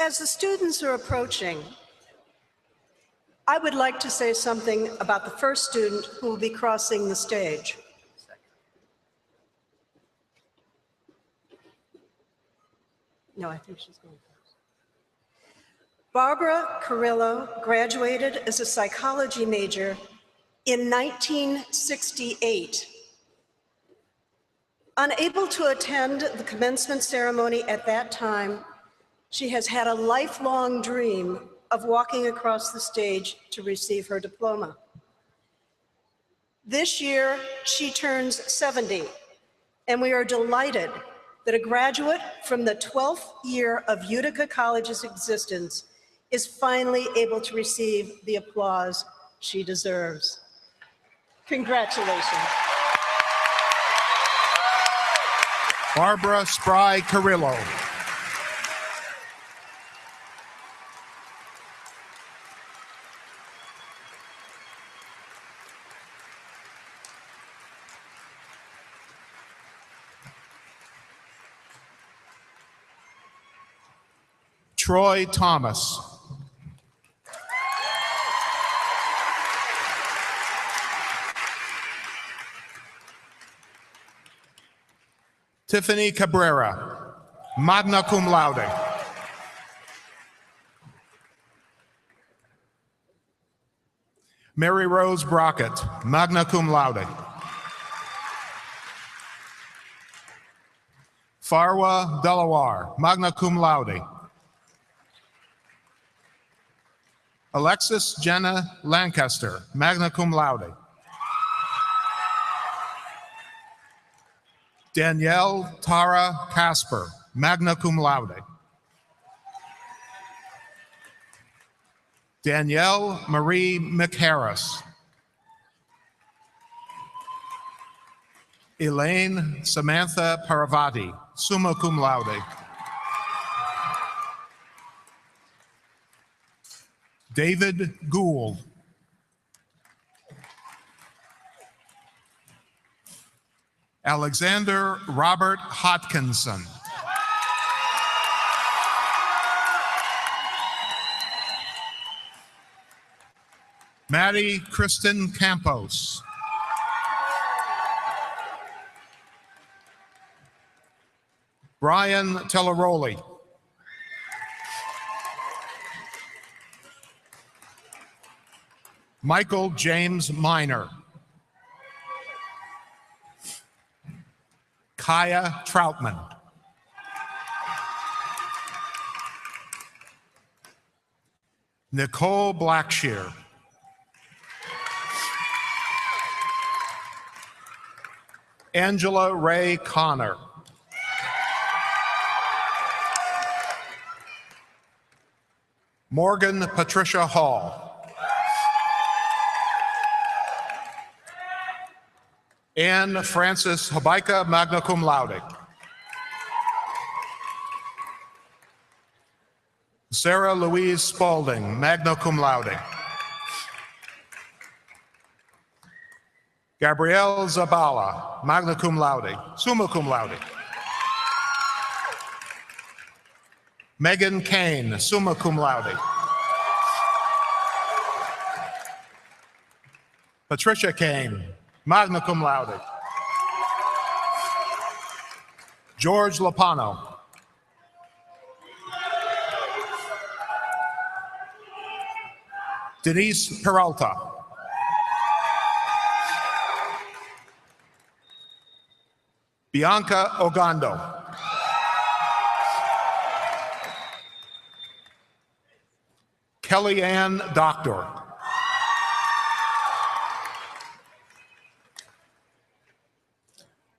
As the students are approaching, I would like to say something about the first student who will be crossing the stage. No, I think she's going first. Barbara Carrillo graduated as a psychology major in 1968. Unable to attend the commencement ceremony at that time, she has had a lifelong dream of walking across the stage to receive her diploma. This year, she turns 70, and we are delighted that a graduate from the 12th year of Utica College's existence is finally able to receive the applause she deserves. Congratulations. Barbara Spry Carrillo. Troy Thomas. Tiffany Cabrera, magna cum laude. Mary Rose Brockett, magna cum laude. Farwa Delaware, magna cum laude. Alexis Jenna Lancaster, magna cum laude. Danielle Tara Casper, magna cum laude. Danielle Marie McHarris. Elaine Samantha Paravati, summa cum laude. David Gould. Alexander Robert Hodkinson. Maddie Kristen Campos. Brian Telleroli. Michael James Minor. Kaya Troutman. Nicole Blackshear. Angela Ray Connor. Morgan Patricia Hall. Anne Frances Habaika, magna cum laude. Sarah Louise Spalding, magna cum laude. Gabrielle Zabala, magna cum laude, summa cum laude. Megan Kane, summa cum laude. Patricia Kane, magna cum laude. George Lapano. Denise Peralta. Bianca Ogando. Kellyanne Doctor.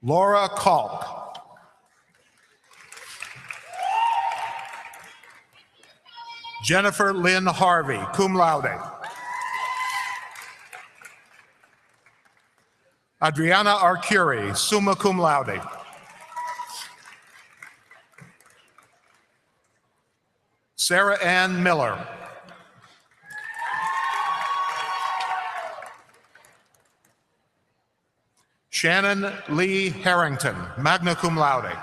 Laura Kalk. Jennifer Lynn Harvey, cum laude. Adriana Arcuri, summa cum laude. Sarah Ann Miller. Shannon Lee Harrington, magna cum laude.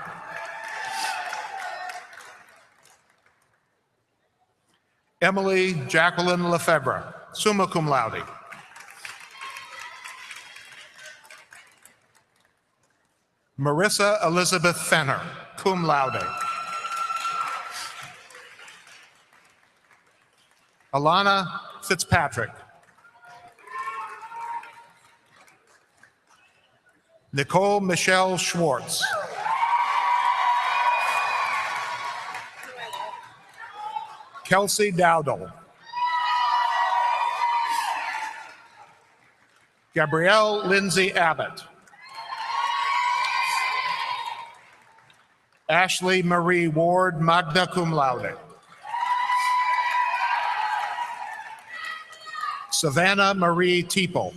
Emily Jacqueline Lefebvre, summa cum laude. Marissa Elizabeth Fenner, cum laude. Alana Fitzpatrick. Nicole Michelle Schwartz. Kelsey Dowdle. Gabrielle Lindsay Abbott. Ashley Marie Ward, magna cum laude. Savannah Marie Teeple.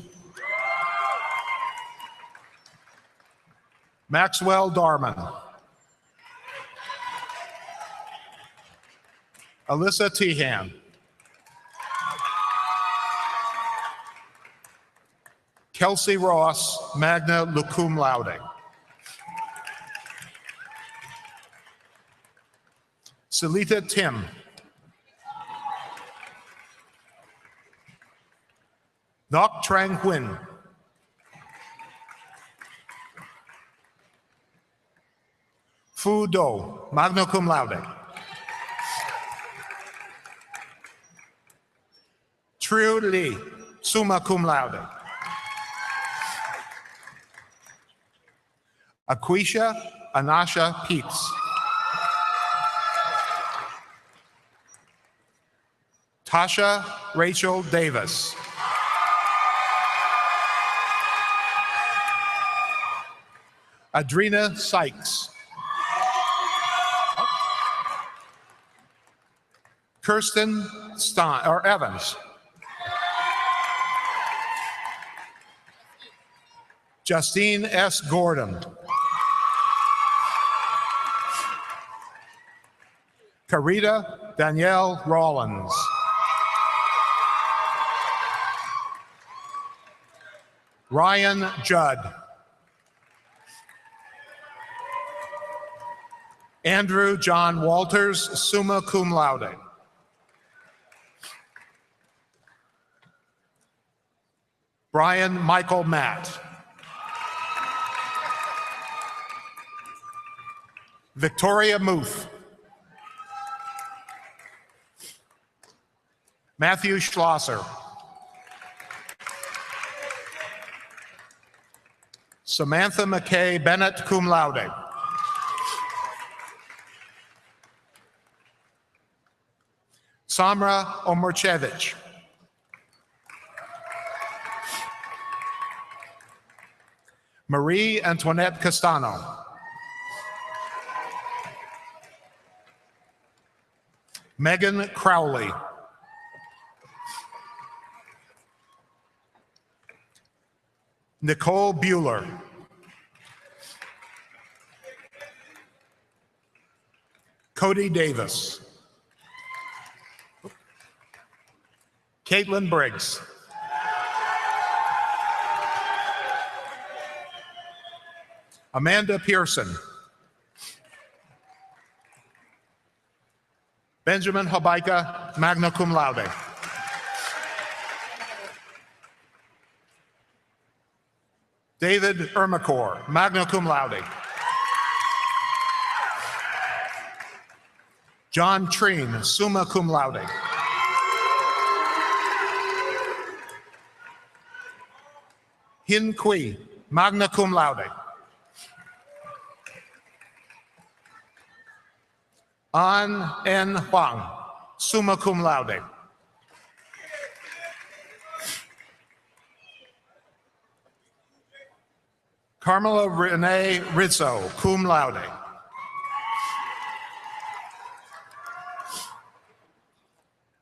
Maxwell Darman. Alyssa Tehan. Kelsey Ross, magna cum laude. Salita Tim. Ngoc Trang Huynh. Fu Do, magna cum laude. Triu Lee, summa cum laude. Aquisha Anasha Peets. Tasha Rachel Davis. Adrena Sykes. Kirsten Evans. Justine S. Gordon. Carita Danielle Rollins. Ryan Judd. Andrew John Walters, summa cum laude. Brian Michael Matt. Victoria Muth. Matthew Schlosser. Samantha McKay Bennett, cum laude. Samra Omorchevich. Marie Antoinette Castano. Megan Crowley. Nicole Bueller. Cody Davis. Caitlin Briggs. Amanda Pearson. Benjamin Habaika, magna cum laude. David Ermacor, magna cum laude. John Treen, summa cum laude. Hin Kui, magna cum laude. An En Huang, summa cum laude. Carmela Renee Rizzo, cum laude.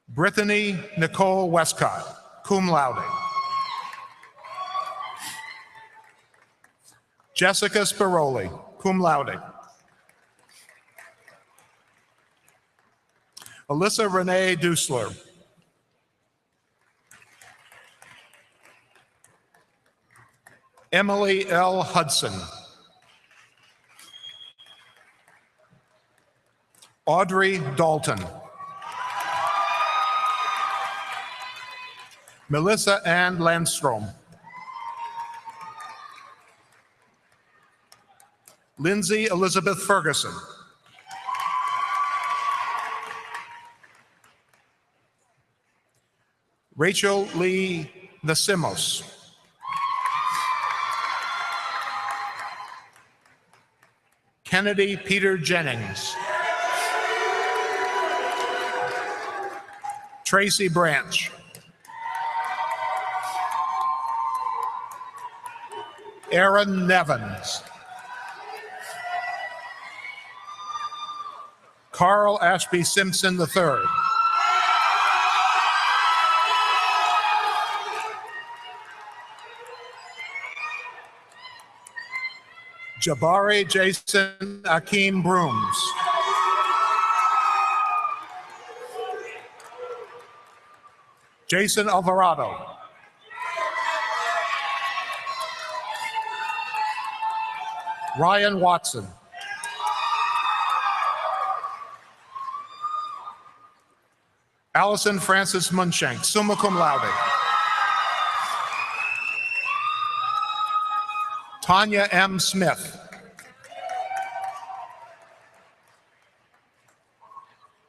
Brittany Nicole Westcott, cum laude. Jessica Spiroli, cum laude. Alyssa Renee Dusler. Emily L. Hudson. Audrey Dalton. Melissa Ann Landstrom. Lindsay Elizabeth Ferguson. Rachel Lee Nasimos. Kennedy Peter Jennings. Tracy Branch. Aaron Nevins. Carl Ashby Simpson III. Jabari Jason Akeem Brooms. Jason Alvarado. Ryan Watson. Allison Francis Munshank, summa cum laude. Tanya M. Smith.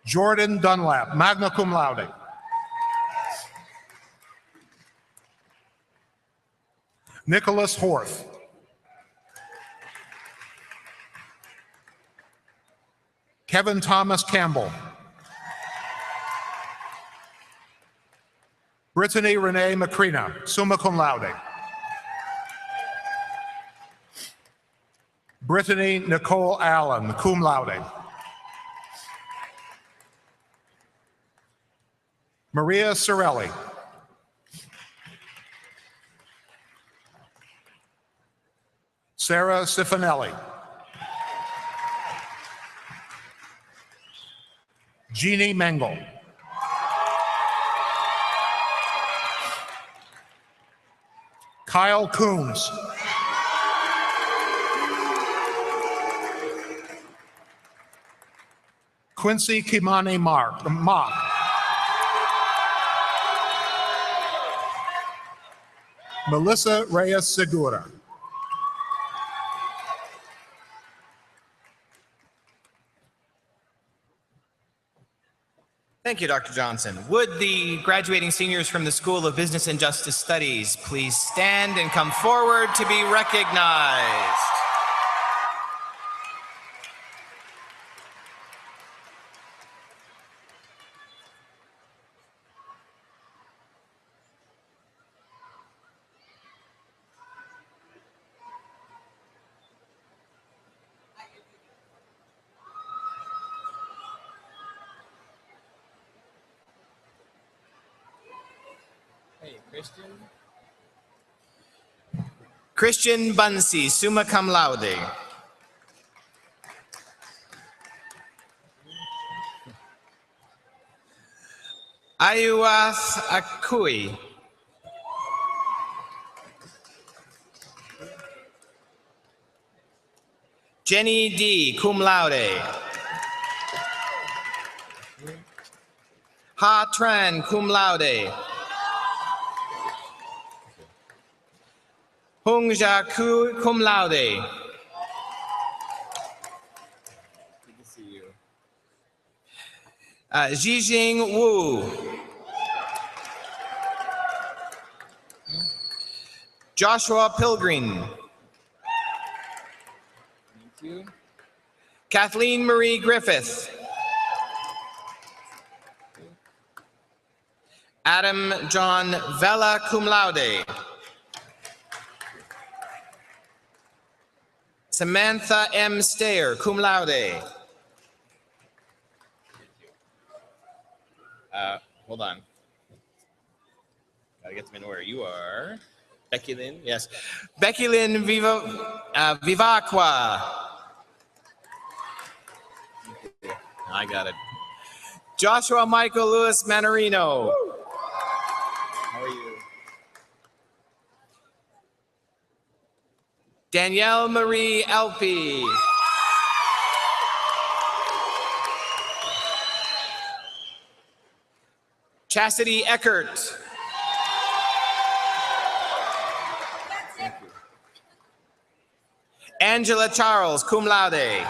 Jordan Dunlap, magna cum laude. Nicholas Horth. Kevin Thomas Campbell. Brittany Renee Macrina, summa cum laude. Brittany Nicole Allen, cum laude. Maria Sorelli. Sarah Sifanelli. Jeannie Mengel. Kyle Coombs. Quincy Kimani Mock. Melissa Reyes Segura. Thank you, Dr. Johnson. Would the graduating seniors from the School of Business and Justice Studies please stand and come forward to be recognized? Hey, Christian Bunsey, summa cum laude. Ayuas Akui. Jenny D, cum laude. Ha Tran, cum laude. Hung Ja Ku, cum laude. Good to see you. Jijing Wu. Joshua Pilgrim. Thank you. Kathleen Marie Griffith. Adam John Vela, cum laude. Samantha M. Stayer, cum laude. Hold on. Gotta get them in order. You are Becky Lynn, yes. Becky Lynn Vivacqua. I got it. Joshua Michael Lewis Manarino. How are you? Danielle Marie Alpi. Chastity Eckert. Angela Charles, cum laude.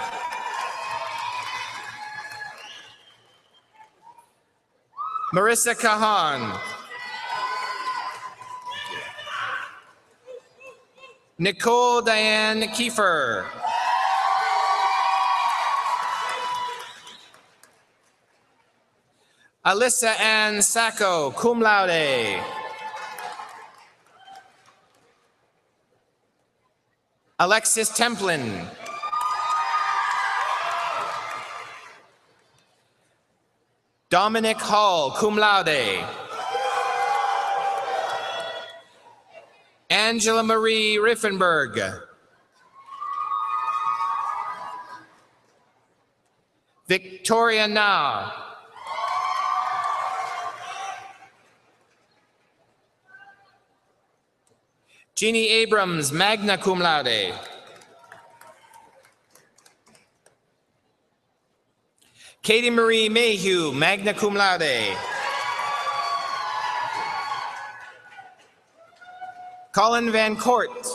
Marissa Kahan. Nicole Diane Kiefer. Alyssa Ann Sacco, cum laude. Alexis Templin. Dominic Hall, cum laude. Angela Marie Riffenberg. Victoria Na. Jeannie Abrams, magna cum laude. Katie Marie Mayhew, magna cum laude. Colin Van Court.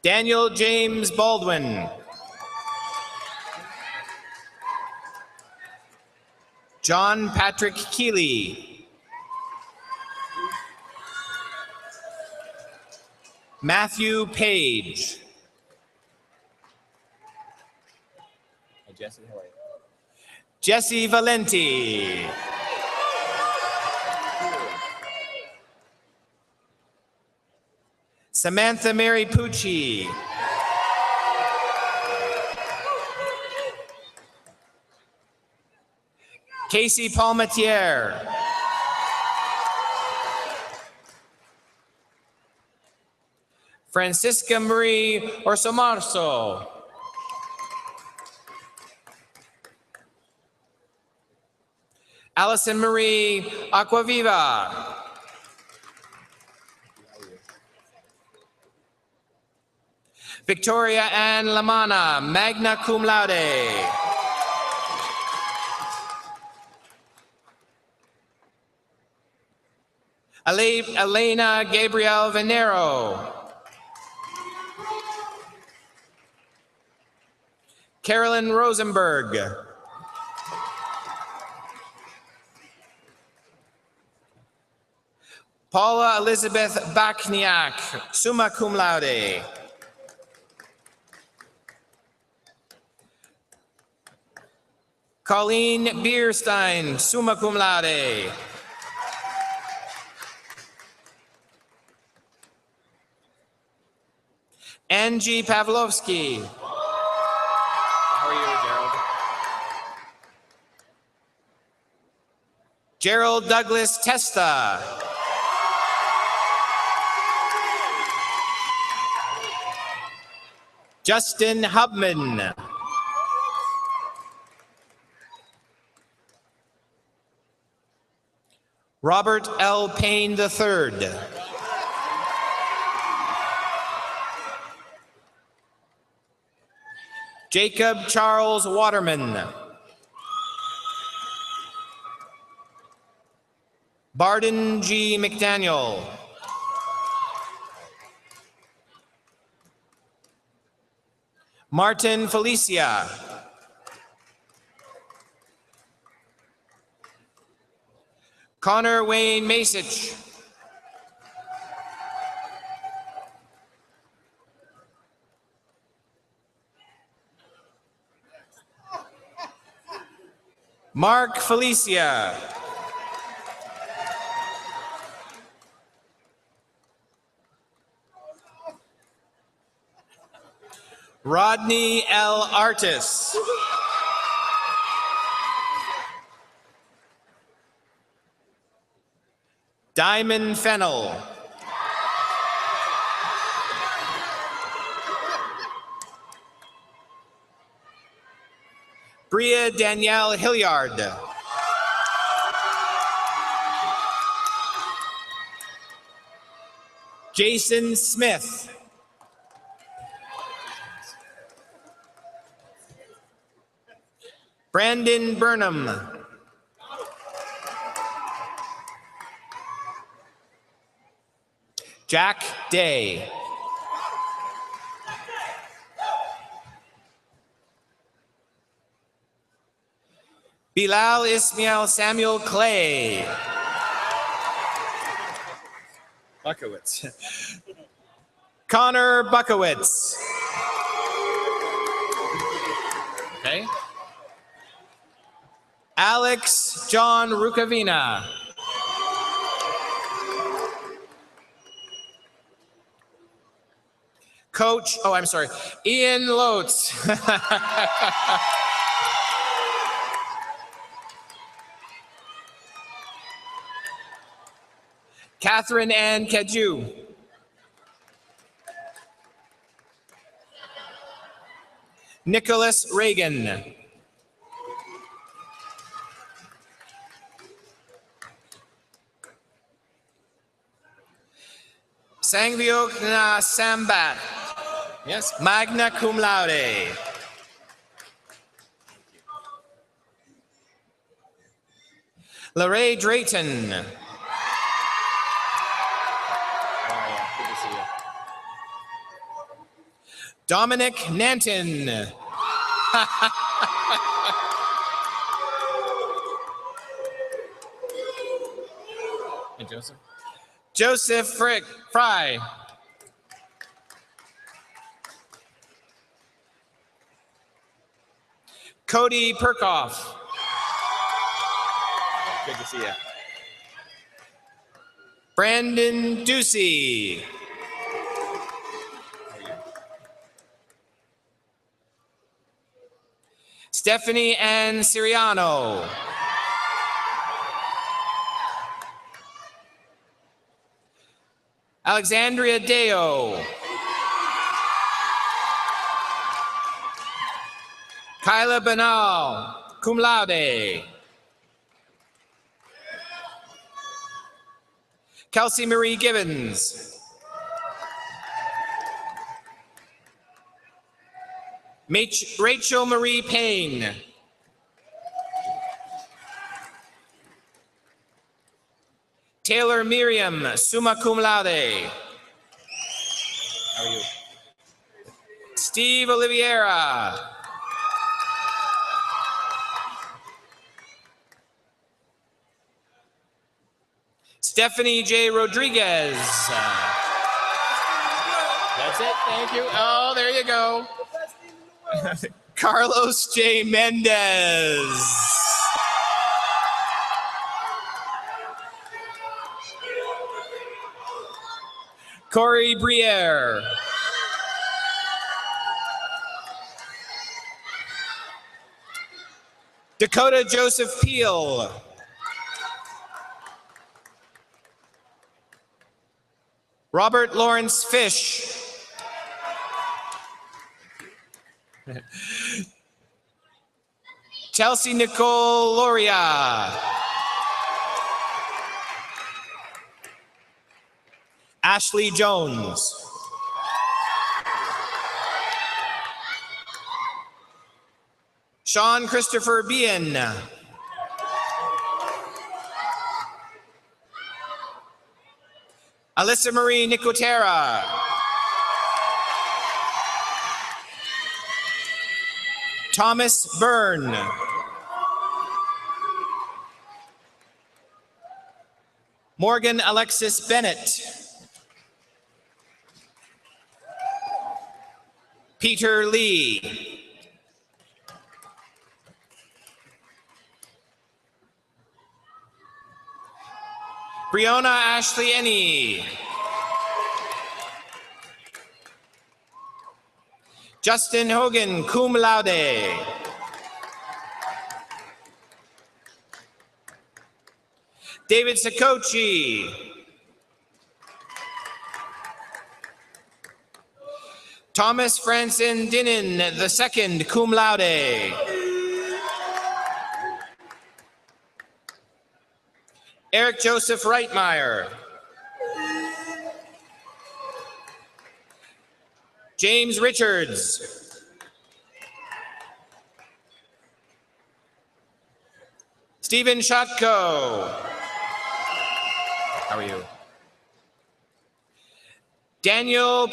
Daniel James Baldwin. John Patrick Keeley. Matthew Page. Jesse, how are you? Jesse Valenti. Samantha Mary Pucci. Casey Palmetier. Francisca Marie Orsomarso. Allison Marie Aquaviva. Victoria Ann Lamana, magna cum laude. Elena Gabriel Venero. Carolyn Rosenberg. Paula Elizabeth Bachniak, summa cum laude. Colleen Bierstein, summa cum laude. Angie Pavlovsky. How are you, Gerald? Gerald Douglas Testa. Justin Hubman. Robert L. Payne III. Jacob Charles Waterman. Barden G. McDaniel. Martin Felicia. Connor Wayne Masich. Mark Felicia. Rodney L. Artis. Diamond Fennel. Bria Danielle Hilliard. Jason Smith. Brandon Burnham. Jack Day. Bilal Ismail Samuel Clay. Buckowitz. Connor Buckowitz. Okay. Alex John Rukavina. Coach, oh, I'm sorry, Ian Lotes. Catherine Ann Kaju. Nicholas Reagan. Sangviok na Sambat. Yes, magna cum laude. Lorraine Drayton. Dominic Nanton. Hey, Joseph. Joseph Fry. Cody Perkoff. Good to see you. Brandon Ducey. Stephanie Ann Siriano. Alexandria Deo. Kyla Banal, cum laude. Kelsey Marie Gibbons. Rachel Marie Payne. Taylor Miriam, summa cum laude. How are you? Steve Oliveira. Stephanie J. Rodriguez. That's it, thank you. Oh, there you go. Carlos J. Mendez. Corey Briere. Dakota Joseph Peel. Robert Lawrence Fish. Chelsea Nicole Loria. Ashley Jones. Sean Christopher Bien. Alyssa Marie Nicotera. Thomas Byrne. Morgan Alexis Bennett. Peter Lee. Brianna Ashley Ennie. Justin Hogan, cum laude. David Sakochi. Thomas Franson Dinin II, cum laude. Eric Joseph Reitmeyer. James Richards. Stephen Shotko. How are you? Daniel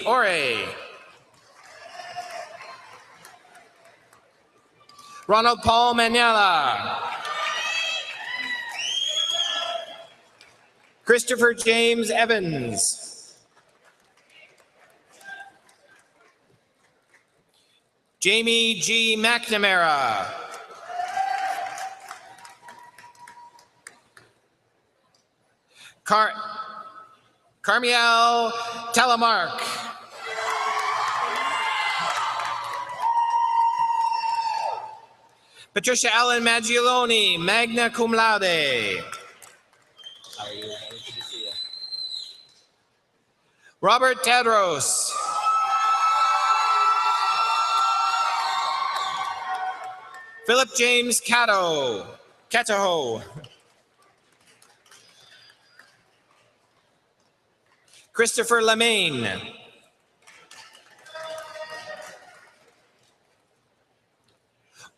Ore. Ronald Paul Maniela. Christopher James Evans. Jamie G. McNamara. Carmiel Telemark. Patricia Allen Maggioloni, magna cum laude. How are you? Good to see you. Robert Tadros. Philip James Cataho. Christopher Lemaine.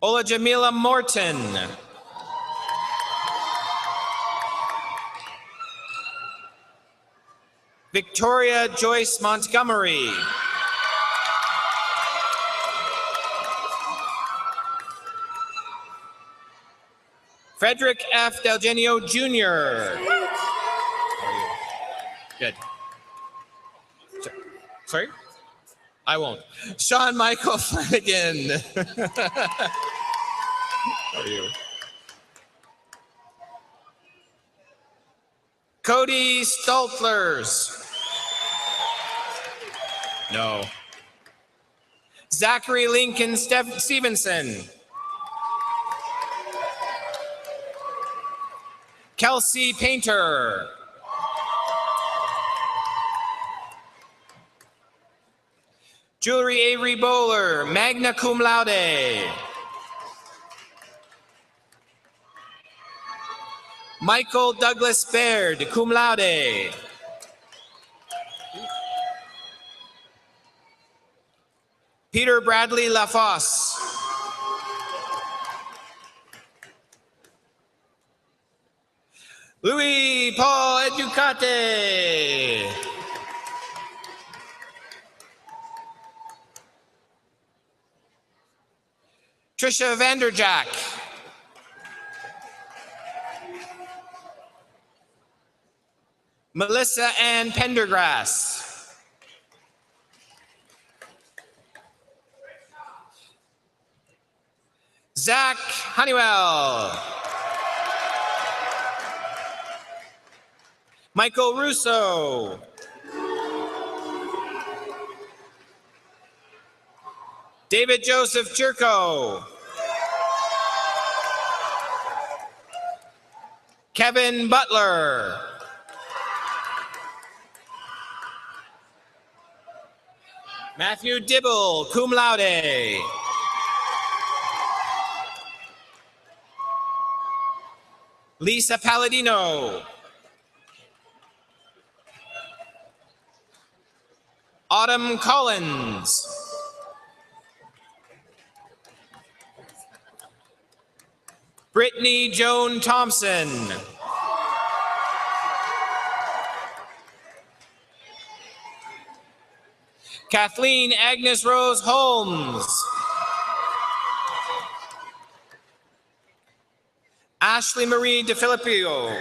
Ola Jamila Morton. Victoria Joyce Montgomery. Frederick F. Delgenio Jr. Good. Sorry? I won't. Sean Michael Flanagan. How are you? Cody Stoltlers. No. Zachary Lincoln Stevenson. Kelsey Painter. Jewelry Avery Bowler, magna cum laude. Michael Douglas Baird, cum laude. Peter Bradley Lafosse. Louis Paul Educate. Trisha Vanderjack. Melissa Ann Pendergrass. Zach Honeywell. Michael Russo. David Joseph Chirko. Kevin Butler. Matthew Dibble, cum laude. Lisa Palladino. Autumn Collins. Brittany Joan Thompson. Kathleen Agnes Rose Holmes. Ashley Marie DeFilippio.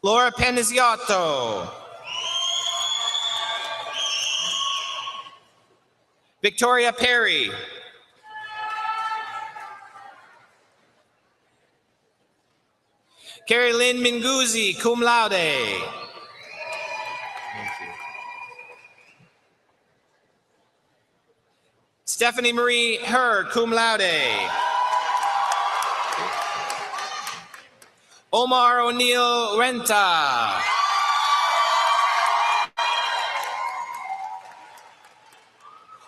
Laura Paniziotto. Victoria Perry. Carrie Lynn Minguzzi, cum laude. Thank you. Stephanie Marie Herr, cum laude. Omar O'Neill Renta.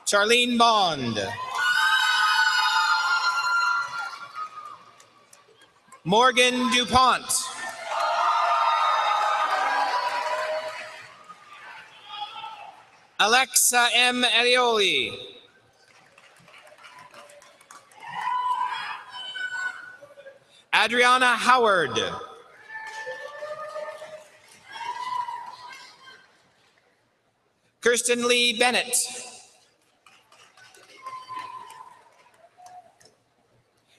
Charlene Bond. Morgan DuPont. Alexa M. Arioli. Adriana Howard. Kirsten Lee Bennett.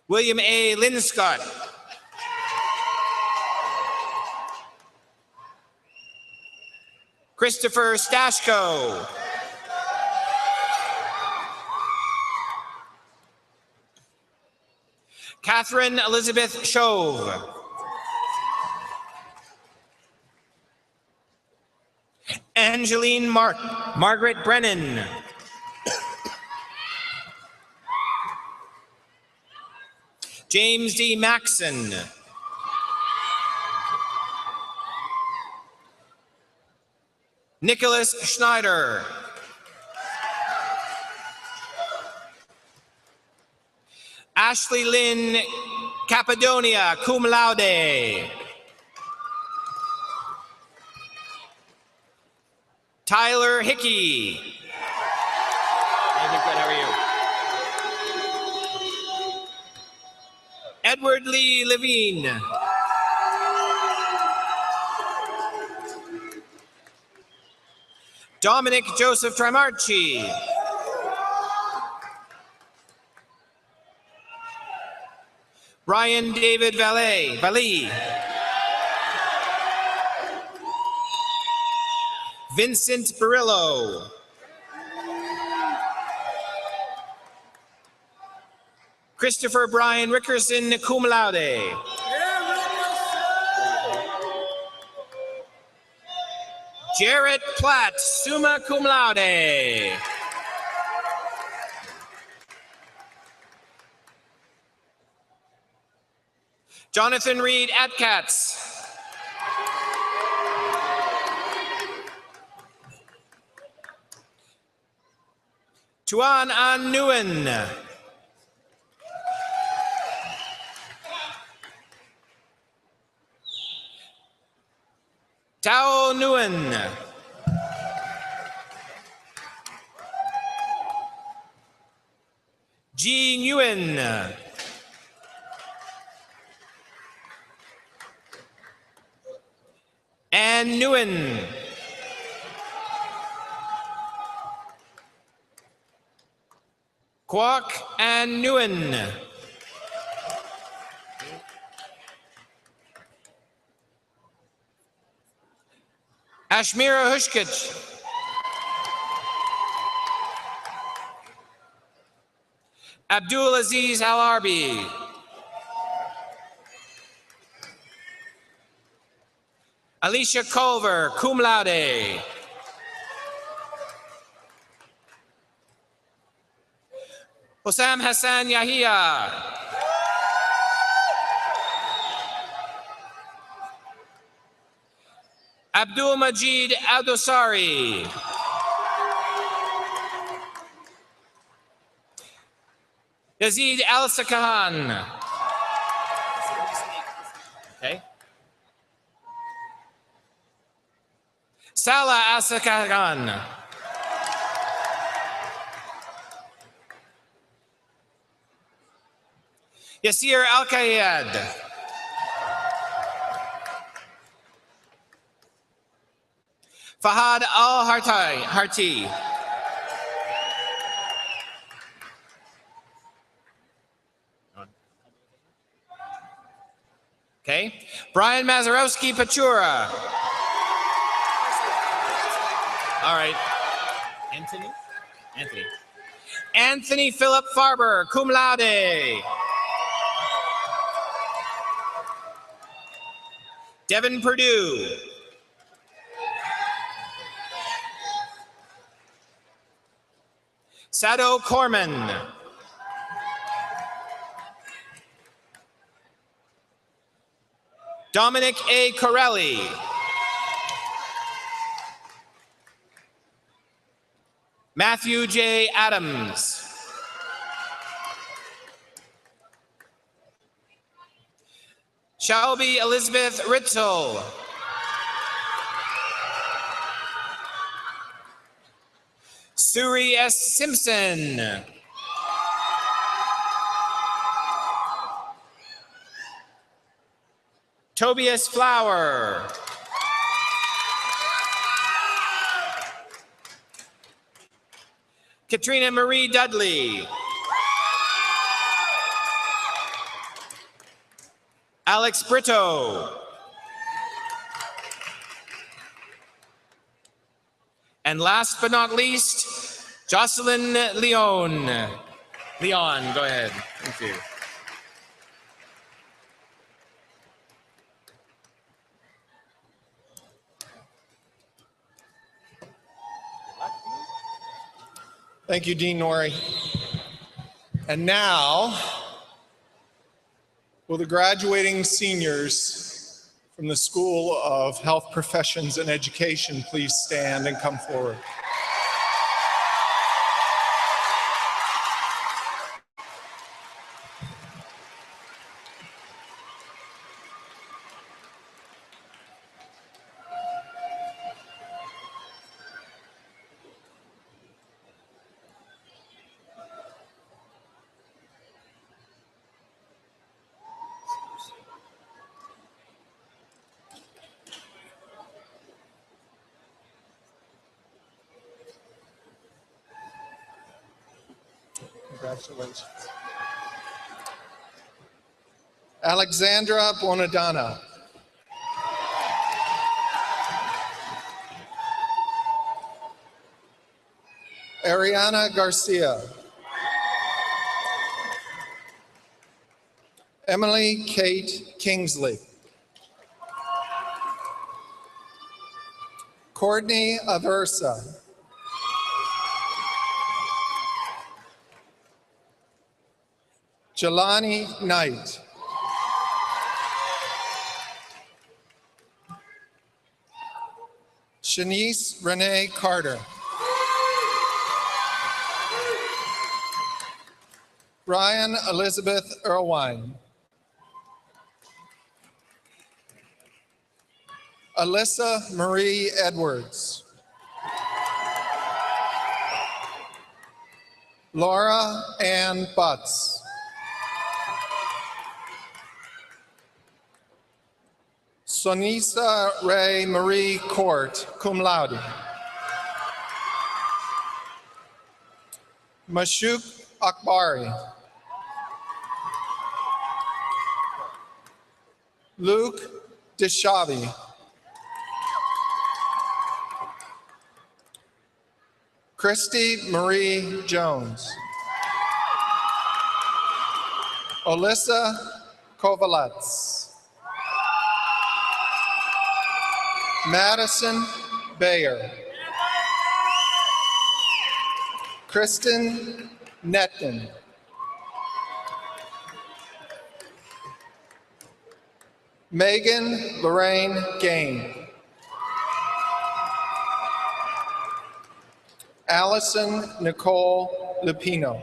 William A. Linscott. Christopher Stashko. Catherine Elizabeth Shove. Angeline Margaret Brennan. James D. Maxson. Nicholas Schneider. Ashley Lynn Cappadonia, cum laude. Tyler Hickey. Hey, good, how are you? Edward Lee Levine. Dominic Joseph Trimarchi. Ryan David Valle. Vincent Barillo. Christopher Brian Rickerson, cum laude. Jarrett Platt, summa cum laude. Jonathan Reed Atkatz. Tuan An Nguyen. Tao Nguyen. Ji Nguyen. Ann Nguyen. Kwok Ann Nguyen. Ashmira Hushkich. Abdul Aziz Al Arbi. Alicia Culver, cum laude. Hussam Hassan Yahia. Abdul Majid Aldosari. Yazid Al-Sakahan. Okay. Salah Al-Sakahan. Yasir Al-Qayyad. Fahad Al-Harti. Okay. Brian Mazarowski Pachura. All right. Anthony? Anthony Philip Farber, cum laude. Devin Purdue. Sado Corman. Dominic A. Corelli. Matthew J. Adams. Shelby Elizabeth Ritzel. Suri S. Simpson. Tobias Flower. Katrina Marie Dudley. Alex Brito. And last but not least, Jocelyn Leon. Leon, go ahead. Thank you. Thank you, Dean Norrie. And now, will the graduating seniors from the School of Health Professions and Education please stand and come forward? Congratulations. Alexandra Bonadonna. Ariana Garcia. Emily Kate Kingsley. Courtney Aversa. Jelani Knight. Shanice Renee Carter. Brian Elizabeth Irwine. Alyssa Marie Edwards. Laura Ann Butts. Sonisa Ray Marie Court, cum laude. Mashouk Akbari. Luke Deshavi. Christy Marie Jones. Alyssa Kovalets. Madison Bayer. Kristen Netton. Megan Lorraine Gain. Allison Nicole Lupino.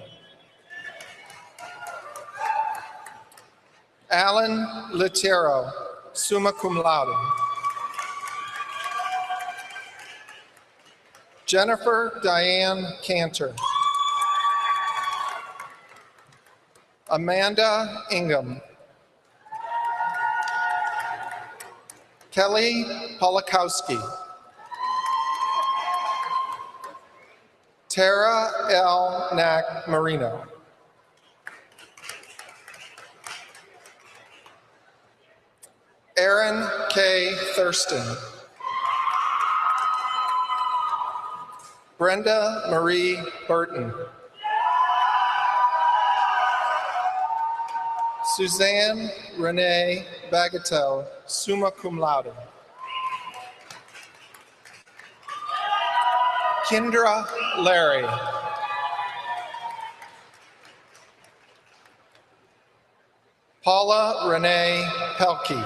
Alan Litero, summa cum laude. Jennifer Diane Cantor. Amanda Ingham. Kelly Polakowski. Tara L. Knack Marino. Aaron K. Thurston. Brenda Marie Burton. Suzanne Renee Bagatelle, summa cum laude. Kendra Larry. Paula Renee Pelkey.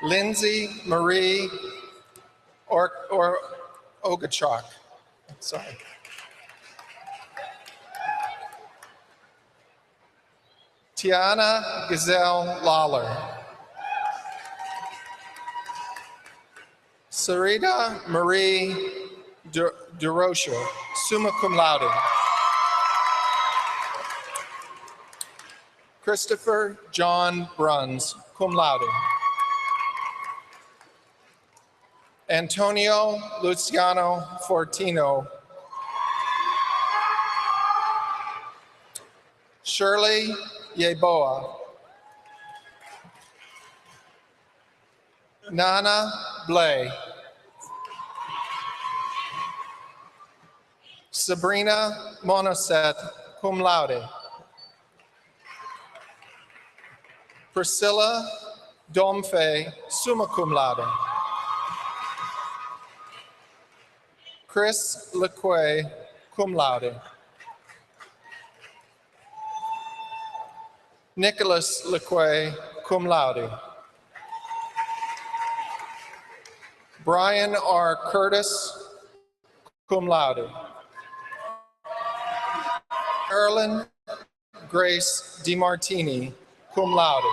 Lindsay Marie Ogachok. Sorry. Tiana Gazelle Lawler. Sarita Marie DeRocher, summa cum laude. Christopher John Bruns, cum laude. Antonio Luciano Fortino. Shirley Yeboah. Nana Blay. Sabrina Monoset, cum laude. Priscilla Domfe, summa cum laude. Chris LeQuay, cum laude. Nicholas LeQuay, cum laude. Brian R. Curtis, cum laude. Carolyn Grace DiMartini, cum laude.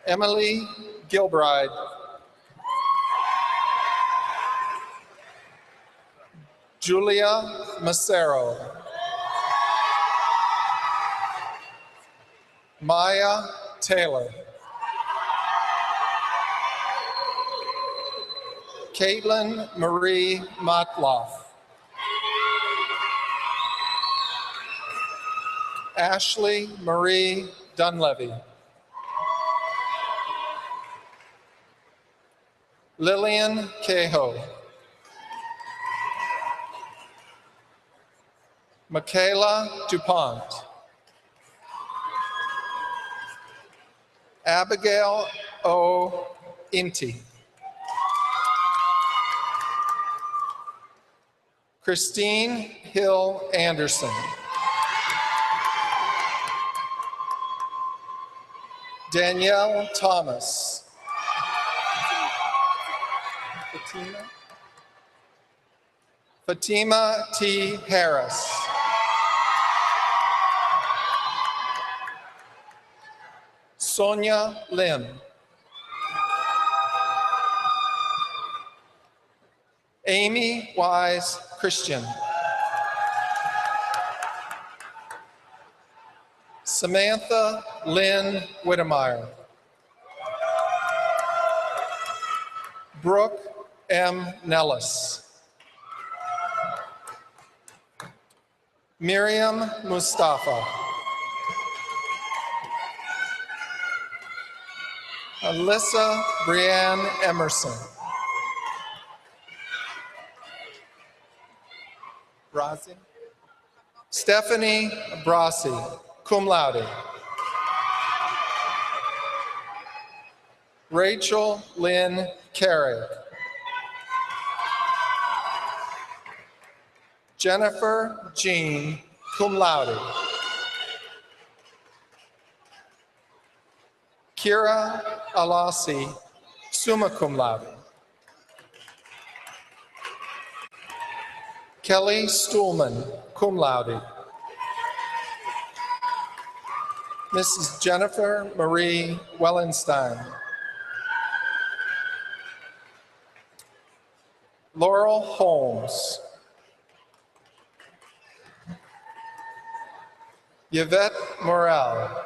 Emily Gilbride. Julia Macero. Maya Taylor. Caitlin Marie Motloff. Ashley Marie Dunlevy. Lillian Cahoe. Michaela DuPont. Abigail O. Inti. Christine Hill Anderson. Danielle Thomas. Fatima T. Harris. Sonia Lim. Amy Wise Christian. Samantha Lynn Whittemire. Brooke M. Nellis. Miriam Mustafa. Alyssa Brianne Emerson. Brasi. Stephanie Brasi, cum laude. Rachel Lynn Carrick. Jennifer Jean, cum laude. Kira Alasi, summa cum laude. Kelly Stuhlman, cum laude. Mrs. Jennifer Marie Wellenstein. Laurel Holmes. Yvette Morel.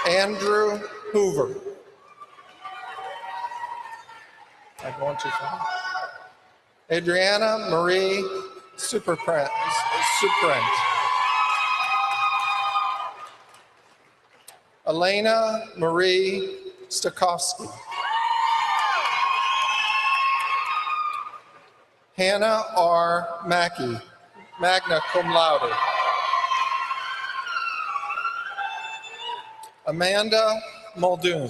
Andrew Hoover. I want you to. Adriana Marie Suprent. Elena Marie Stokowski. Hannah R. Mackey, magna cum laude. Amanda Muldoon.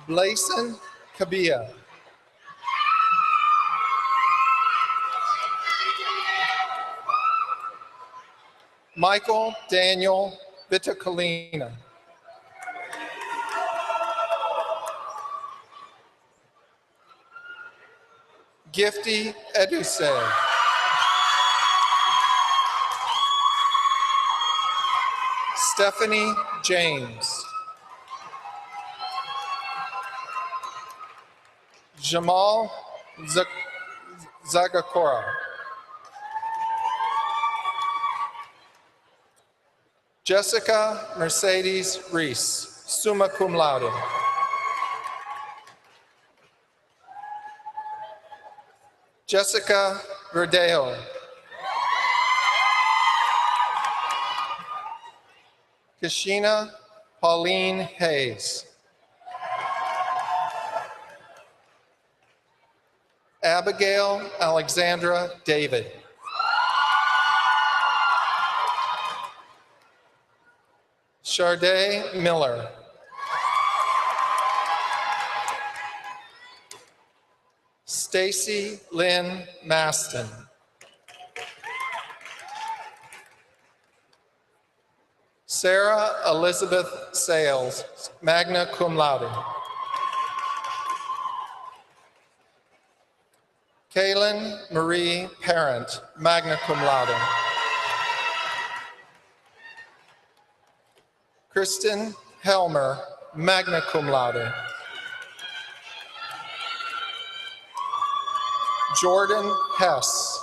Blason Kabia. Michael Daniel Viticolina. Gifty Eduse. Stephanie James. Jamal Zagakora. Jessica Mercedes Reese, summa cum laude. Jessica Verdejo. Kashina Pauline Hayes. Abigail Alexandra David. Charday Miller. Stacy Lynn Maston. Sarah Elizabeth Sales, magna cum laude. Kaylin Marie Parent, magna cum laude. Kristen Helmer, magna cum laude. Jordan Hess.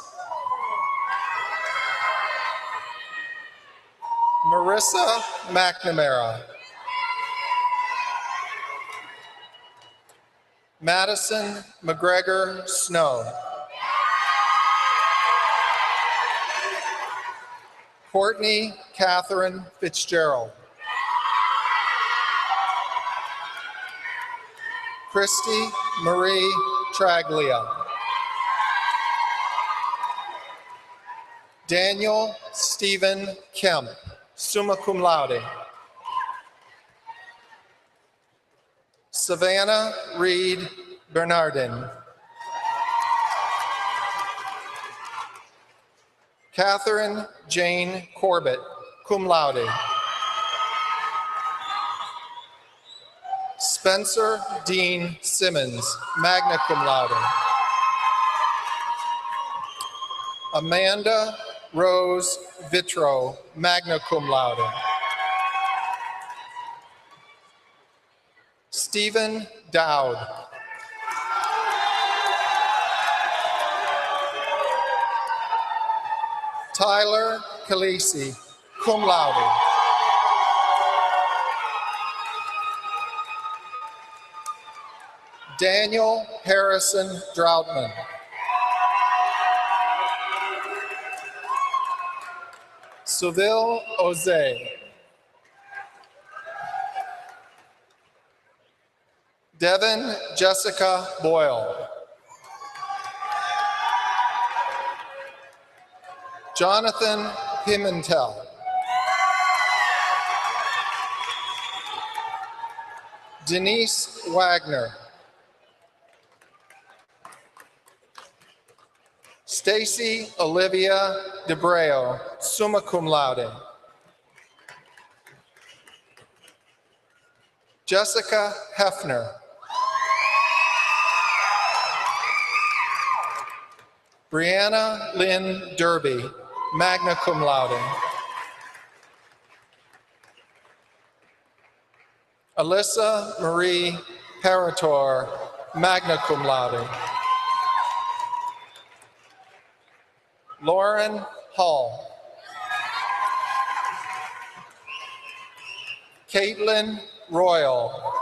Marissa McNamara. Madison McGregor Snow. Courtney Catherine Fitzgerald. Christy Marie Traglia. Daniel Stephen Kemp, summa cum laude. Savannah Reed Bernardin. Catherine Jane Corbett, cum laude. Spencer Dean Simmons, magna cum laude. Amanda Rose Vitro, magna cum laude. Stephen Dowd. Tyler Khaleesi, cum laude. Daniel Harrison Droutman. Seville Oze. Devin Jessica Boyle. Jonathan Pimentel. Denise Wagner. Stacy Olivia DeBreo, summa cum laude. Jessica Hefner. Brianna Lynn Derby, magna cum laude. Alyssa Marie Parator, magna cum laude. Lauren Hall. Caitlin Royal.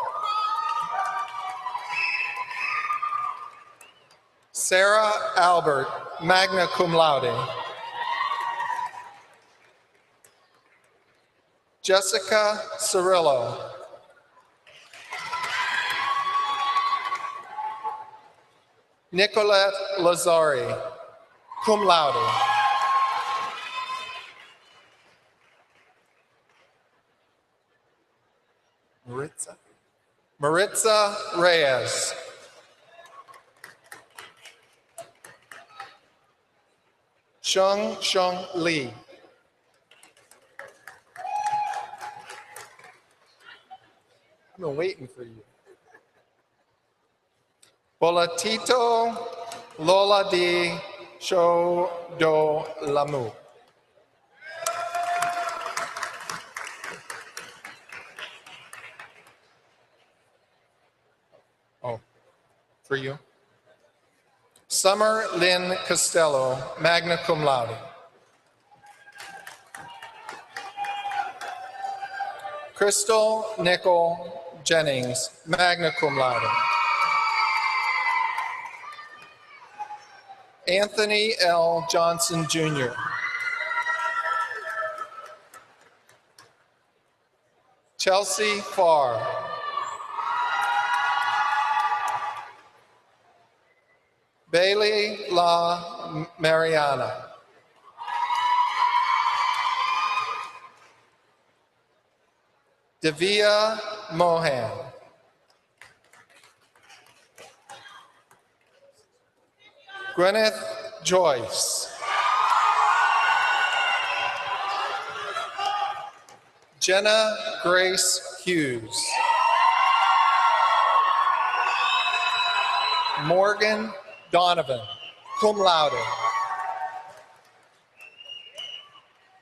Sarah Albert, magna cum laude. Jessica Cirillo. Nicolette Lazari, cum laude. Maritza Reyes. Sheng Li. I've been waiting for you. Bolatito Lola Di Shodo Lamu. Oh, for you. Summer Lynn Costello, magna cum laude. Crystal Nicole Jennings, magna cum laude. Anthony L. Johnson, Jr. Chelsea Farr. Bailey La Mariana. Devia Mohan. Gwyneth Joyce. Jenna Grace Hughes. Morgan Donovan, cum laude.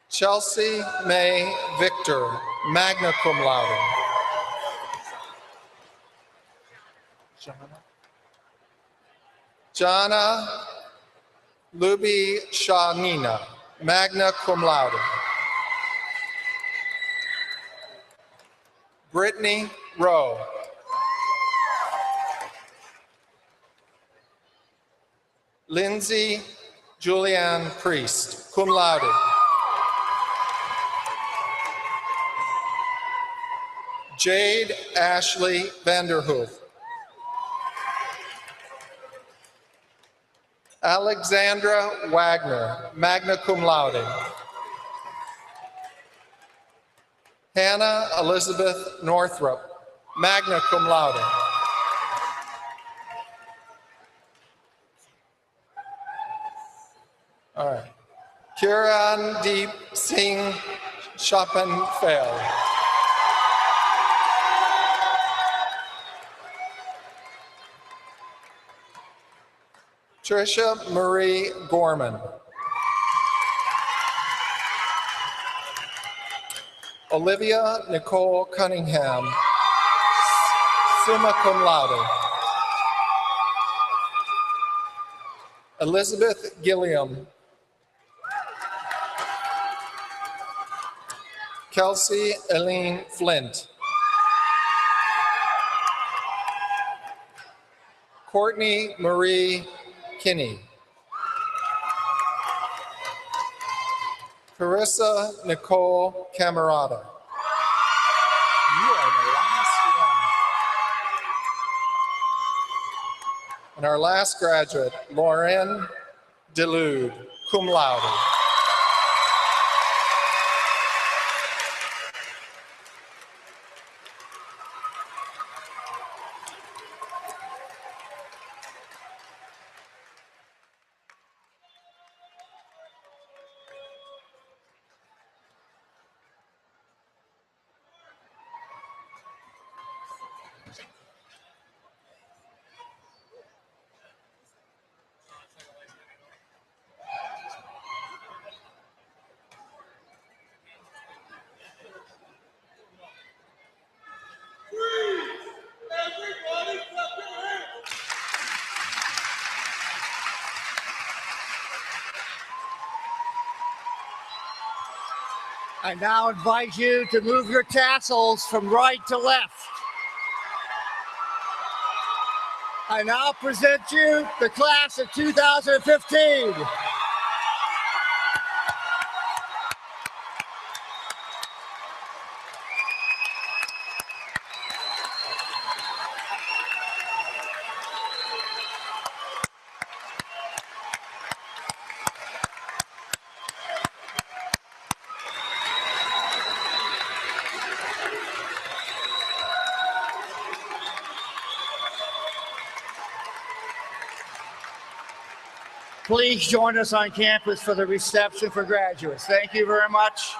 Chelsea May Victor, magna cum laude. Jana Luby Shanina, magna cum laude. Brittany Rowe. Lindsay Julianne Priest, cum laude. Jade Ashley Vanderhoof. Alexandra Wagner, magna cum laude. Hannah Elizabeth Northrup, magna cum laude. All right. Kiran Deep Singh Chapanfel. Trisha Marie Gorman. Olivia Nicole Cunningham, summa cum laude. Elizabeth Gilliam. Kelsey Eileen Flint. Courtney Marie Kinney. Carissa Nicole Camerata. You are the last one. And our last graduate, Lauren Delude, cum laude. I now invite you to move your tassels from right to left. I now present you the class of 2015. Please join us on campus for the reception for graduates. Thank you very much.